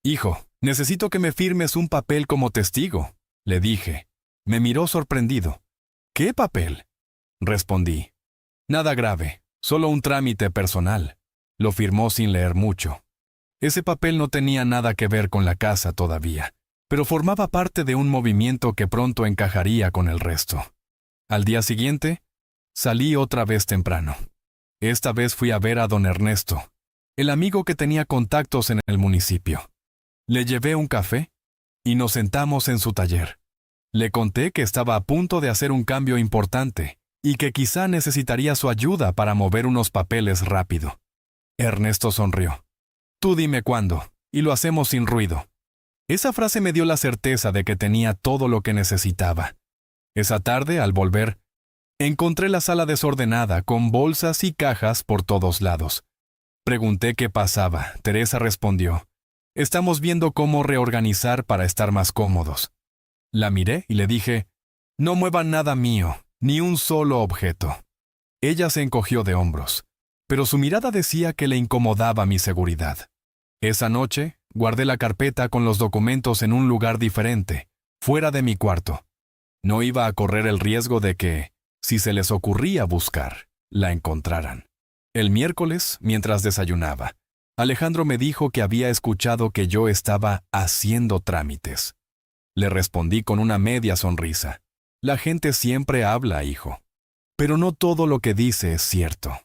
«Hijo, necesito que me firmes un papel como testigo», le dije. Me miró sorprendido. «¿Qué papel?», respondí. «Nada grave, solo un trámite personal». Lo firmó sin leer mucho. Ese papel no tenía nada que ver con la casa todavía, pero formaba parte de un movimiento que pronto encajaría con el resto. Al día siguiente, salí otra vez temprano. Esta vez fui a ver a don Ernesto, el amigo que tenía contactos en el municipio. Le llevé un café y nos sentamos en su taller. Le conté que estaba a punto de hacer un cambio importante y que quizá necesitaría su ayuda para mover unos papeles rápido. Ernesto sonrió. «Tú dime cuándo, y lo hacemos sin ruido». Esa frase me dio la certeza de que tenía todo lo que necesitaba. Esa tarde, al volver, encontré la sala desordenada, con bolsas y cajas por todos lados. Pregunté qué pasaba. Teresa respondió: «Estamos viendo cómo reorganizar para estar más cómodos». La miré y le dije: «No muevan nada mío, ni un solo objeto». Ella se encogió de hombros, pero su mirada decía que le incomodaba mi seguridad. Esa noche, guardé la carpeta con los documentos en un lugar diferente, fuera de mi cuarto. No iba a correr el riesgo de que, si se les ocurría buscar, la encontraran. El miércoles, mientras desayunaba, Alejandro me dijo que había escuchado que yo estaba haciendo trámites. Le respondí con una media sonrisa. La gente siempre habla, hijo. Pero no todo lo que dice es cierto.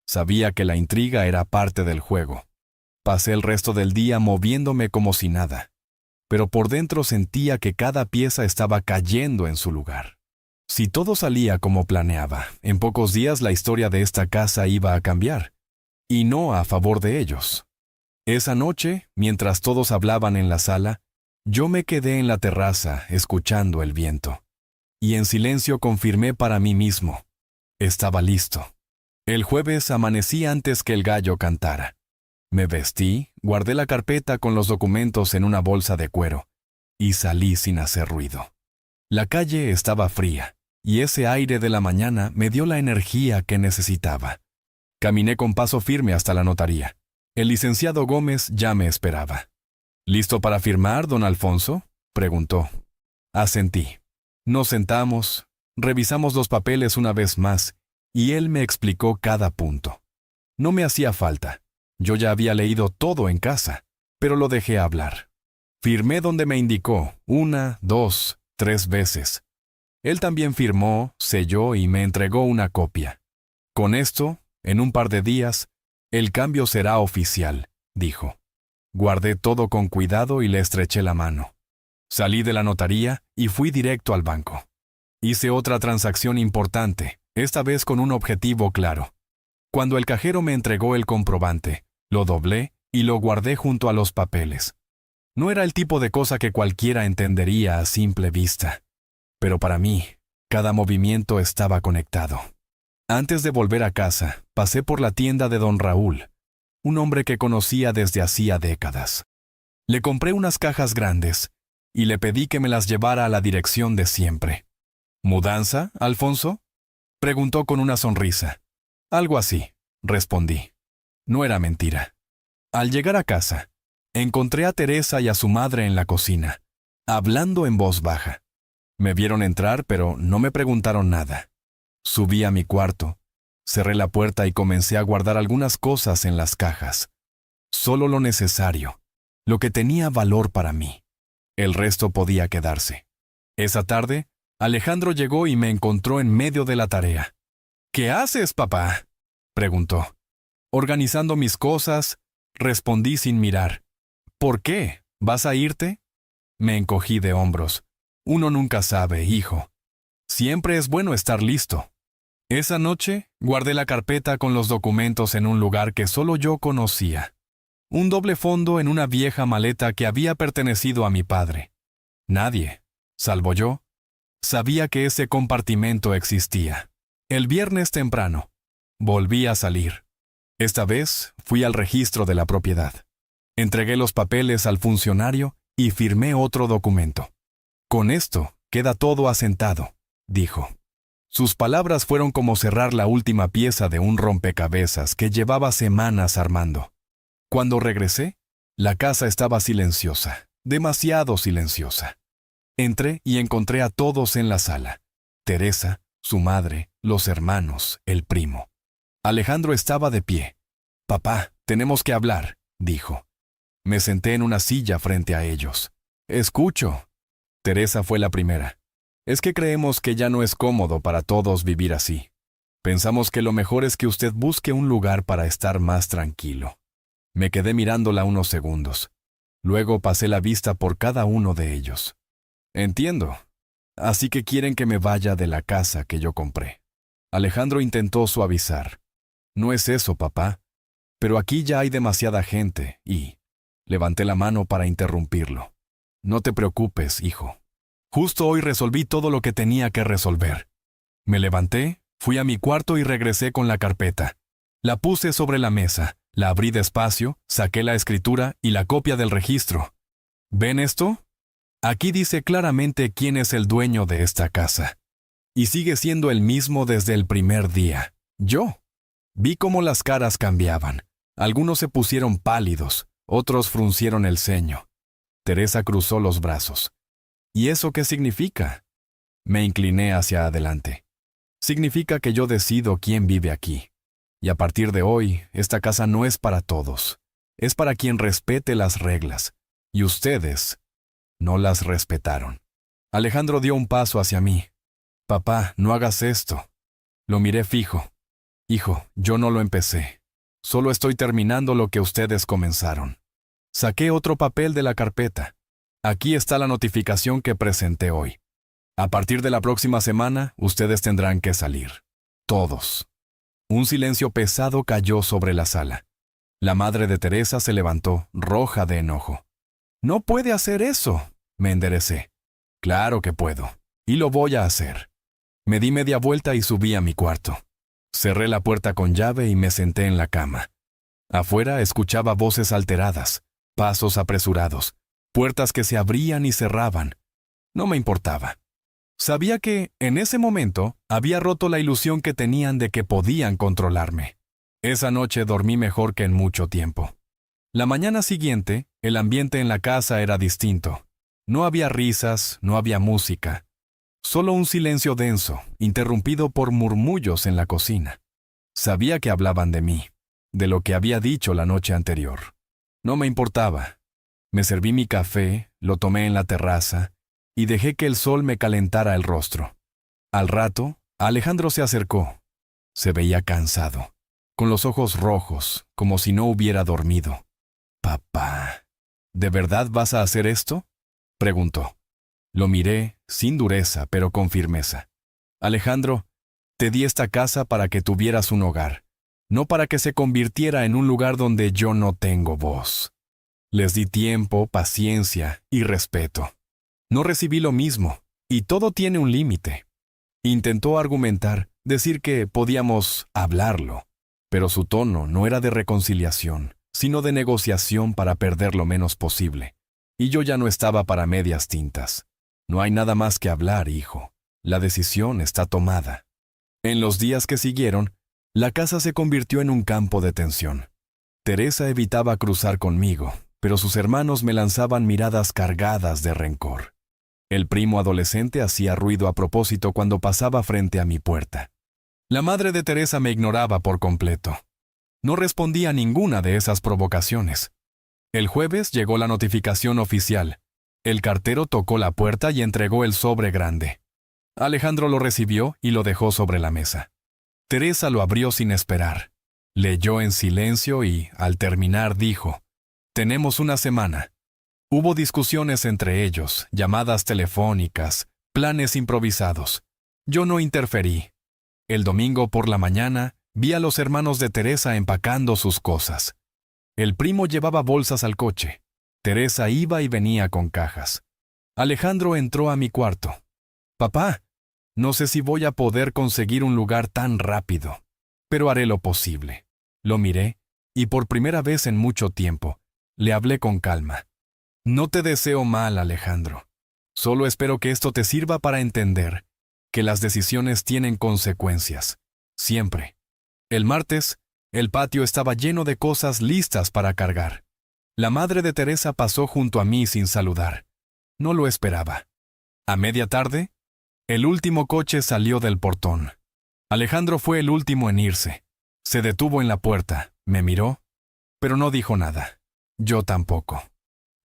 Sabía que la intriga era parte del juego. Pasé el resto del día moviéndome como si nada, pero por dentro sentía que cada pieza estaba cayendo en su lugar. Si todo salía como planeaba, en pocos días la historia de esta casa iba a cambiar, y no a favor de ellos. Esa noche, mientras todos hablaban en la sala, yo me quedé en la terraza escuchando el viento. Y en silencio confirmé para mí mismo: estaba listo. El jueves amanecí antes que el gallo cantara. Me vestí, guardé la carpeta con los documentos en una bolsa de cuero, y salí sin hacer ruido. La calle estaba fría, y ese aire de la mañana me dio la energía que necesitaba. Caminé con paso firme hasta la notaría. El licenciado Gómez ya me esperaba. «¿Listo para firmar, don Alfonso?», preguntó. Asentí. Nos sentamos, revisamos los papeles una vez más, y él me explicó cada punto. No me hacía falta. Yo ya había leído todo en casa, pero lo dejé hablar. Firmé donde me indicó, 1, 2, 3 veces. Él también firmó, selló y me entregó una copia. «Con esto, en un par de días, el cambio será oficial», dijo. Guardé todo con cuidado y le estreché la mano. Salí de la notaría y fui directo al banco. Hice otra transacción importante, esta vez con un objetivo claro. Cuando el cajero me entregó el comprobante, lo doblé y lo guardé junto a los papeles. No era el tipo de cosa que cualquiera entendería a simple vista, pero para mí, cada movimiento estaba conectado. Antes de volver a casa, pasé por la tienda de don Raúl, un hombre que conocía desde hacía décadas. Le compré unas cajas grandes y le pedí que me las llevara a la dirección de siempre. «¿Mudanza, Alfonso?», Preguntó con una sonrisa. Algo así, respondí. No era mentira. Al llegar a casa, encontré a Teresa y a su madre en la cocina, hablando en voz baja. Me vieron entrar, pero no me preguntaron nada. Subí a mi cuarto, cerré la puerta y comencé a guardar algunas cosas en las cajas. Solo lo necesario, lo que tenía valor para mí. El resto podía quedarse. Esa tarde, Alejandro llegó y me encontró en medio de la tarea. «¿Qué haces, papá?», preguntó. Organizando mis cosas, respondí sin mirar. «¿Por qué? ¿Vas a irte?». Me encogí de hombros. Uno nunca sabe, hijo. Siempre es bueno estar listo. Esa noche, guardé la carpeta con los documentos en un lugar que solo yo conocía. Un doble fondo en una vieja maleta que había pertenecido a mi padre. Nadie, salvo yo, sabía que ese compartimento existía. El viernes temprano, volví a salir. Esta vez fui al registro de la propiedad. Entregué los papeles al funcionario y firmé otro documento. «Con esto queda todo asentado», dijo. Sus palabras fueron como cerrar la última pieza de un rompecabezas que llevaba semanas armando. Cuando regresé, la casa estaba silenciosa, demasiado silenciosa. Entré y encontré a todos en la sala. Teresa, su madre, los hermanos, el primo. Alejandro estaba de pie. «Papá, tenemos que hablar», dijo. Me senté en una silla frente a ellos. «Escucho». Teresa fue la primera. «Es que creemos que ya no es cómodo para todos vivir así. Pensamos que lo mejor es que usted busque un lugar para estar más tranquilo». Me quedé mirándola unos segundos. Luego pasé la vista por cada uno de ellos. «Entiendo. Así que quieren que me vaya de la casa que yo compré». Alejandro intentó suavizar. «No es eso, papá. Pero aquí ya hay demasiada gente y...» Levanté la mano para interrumpirlo. «No te preocupes, hijo. Justo hoy resolví todo lo que tenía que resolver». Me levanté, fui a mi cuarto y regresé con la carpeta. La puse sobre la mesa, la abrí despacio, saqué la escritura y la copia del registro. «¿Ven esto? Aquí dice claramente quién es el dueño de esta casa. Y sigue siendo el mismo desde el primer día. Yo». Vi cómo las caras cambiaban. Algunos se pusieron pálidos, otros fruncieron el ceño. Teresa cruzó los brazos. «¿Y eso qué significa?». Me incliné hacia adelante. «Significa que yo decido quién vive aquí. Y a partir de hoy, esta casa no es para todos. Es para quien respete las reglas. Y ustedes no las respetaron». Alejandro dio un paso hacia mí. «Papá, no hagas esto». Lo miré fijo. «Hijo, yo no lo empecé. Solo estoy terminando lo que ustedes comenzaron». Saqué otro papel de la carpeta. «Aquí está la notificación que presenté hoy. A partir de la próxima semana, ustedes tendrán que salir. Todos». Un silencio pesado cayó sobre la sala. La madre de Teresa se levantó, roja de enojo. «No puede hacer eso», me enderecé. «Claro que puedo, y lo voy a hacer». Me di media vuelta y subí a mi cuarto. Cerré la puerta con llave y me senté en la cama. Afuera escuchaba voces alteradas, pasos apresurados, puertas que se abrían y cerraban. No me importaba. Sabía que, en ese momento, había roto la ilusión que tenían de que podían controlarme. Esa noche dormí mejor que en mucho tiempo. La mañana siguiente, el ambiente en la casa era distinto. No había risas, no había música. Solo un silencio denso, interrumpido por murmullos en la cocina. Sabía que hablaban de mí, de lo que había dicho la noche anterior. No me importaba. Me serví mi café, lo tomé en la terraza y dejé que el sol me calentara el rostro. Al rato, Alejandro se acercó. Se veía cansado, con los ojos rojos, como si no hubiera dormido. «Papá, ¿de verdad vas a hacer esto?», preguntó. Lo miré, sin dureza, pero con firmeza. «Alejandro, te di esta casa para que tuvieras un hogar, no para que se convirtiera en un lugar donde yo no tengo voz. Les di tiempo, paciencia y respeto. No recibí lo mismo, y todo tiene un límite». Intentó argumentar, decir que podíamos hablarlo, pero su tono no era de reconciliación, sino de negociación para perder lo menos posible. Y yo ya no estaba para medias tintas. «No hay nada más que hablar, hijo. La decisión está tomada». En los días que siguieron, la casa se convirtió en un campo de tensión. Teresa evitaba cruzar conmigo, pero sus hermanos me lanzaban miradas cargadas de rencor. El primo adolescente hacía ruido a propósito cuando pasaba frente a mi puerta. La madre de Teresa me ignoraba por completo. No respondía a ninguna de esas provocaciones. El jueves llegó la notificación oficial. El cartero tocó la puerta y entregó el sobre grande. Alejandro lo recibió y lo dejó sobre la mesa. Teresa lo abrió sin esperar. Leyó en silencio y, al terminar, dijo: «Tenemos una semana». Hubo discusiones entre ellos, llamadas telefónicas, planes improvisados. Yo no interferí. El domingo por la mañana, vi a los hermanos de Teresa empacando sus cosas. El primo llevaba bolsas al coche. Teresa iba y venía con cajas. Alejandro entró a mi cuarto. «Papá, no sé si voy a poder conseguir un lugar tan rápido, pero haré lo posible». Lo miré, y por primera vez en mucho tiempo, le hablé con calma. «No te deseo mal, Alejandro. Solo espero que esto te sirva para entender que las decisiones tienen consecuencias. Siempre». El martes, el patio estaba lleno de cosas listas para cargar. La madre de Teresa pasó junto a mí sin saludar. No lo esperaba. A media tarde, el último coche salió del portón. Alejandro fue el último en irse. Se detuvo en la puerta, me miró, pero no dijo nada. Yo tampoco.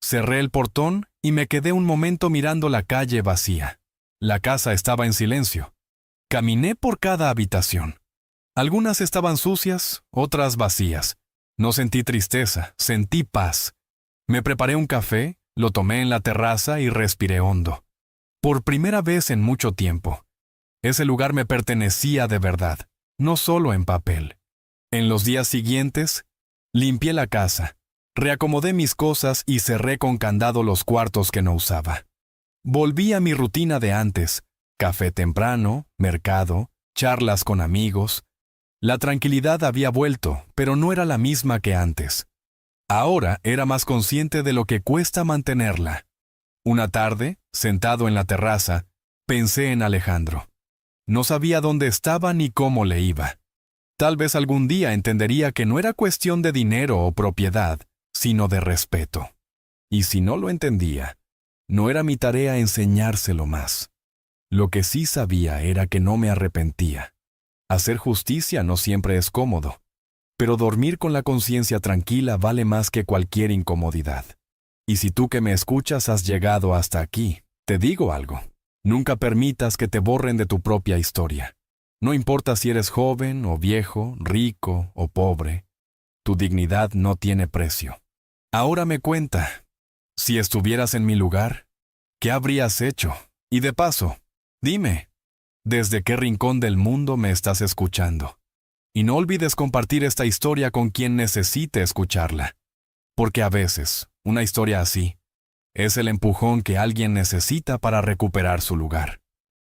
Cerré el portón y me quedé un momento mirando la calle vacía. La casa estaba en silencio. Caminé por cada habitación. Algunas estaban sucias, otras vacías. No sentí tristeza, sentí paz. Me preparé un café, lo tomé en la terraza y respiré hondo. Por primera vez en mucho tiempo, ese lugar me pertenecía de verdad, no solo en papel. En los días siguientes, limpié la casa, reacomodé mis cosas y cerré con candado los cuartos que no usaba. Volví a mi rutina de antes: café temprano, mercado, charlas con amigos. La tranquilidad había vuelto, pero no era la misma que antes. Ahora era más consciente de lo que cuesta mantenerla. Una tarde, sentado en la terraza, pensé en Alejandro. No sabía dónde estaba ni cómo le iba. Tal vez algún día entendería que no era cuestión de dinero o propiedad, sino de respeto. Y si no lo entendía, no era mi tarea enseñárselo más. Lo que sí sabía era que no me arrepentía. Hacer justicia no siempre es cómodo, pero dormir con la conciencia tranquila vale más que cualquier incomodidad. Y si tú que me escuchas has llegado hasta aquí, te digo algo: nunca permitas que te borren de tu propia historia. No importa si eres joven o viejo, rico o pobre, tu dignidad no tiene precio. Ahora me cuenta, si estuvieras en mi lugar, ¿qué habrías hecho? Y de paso, dime, ¿desde qué rincón del mundo me estás escuchando? Y no olvides compartir esta historia con quien necesite escucharla, porque a veces, una historia así es el empujón que alguien necesita para recuperar su lugar.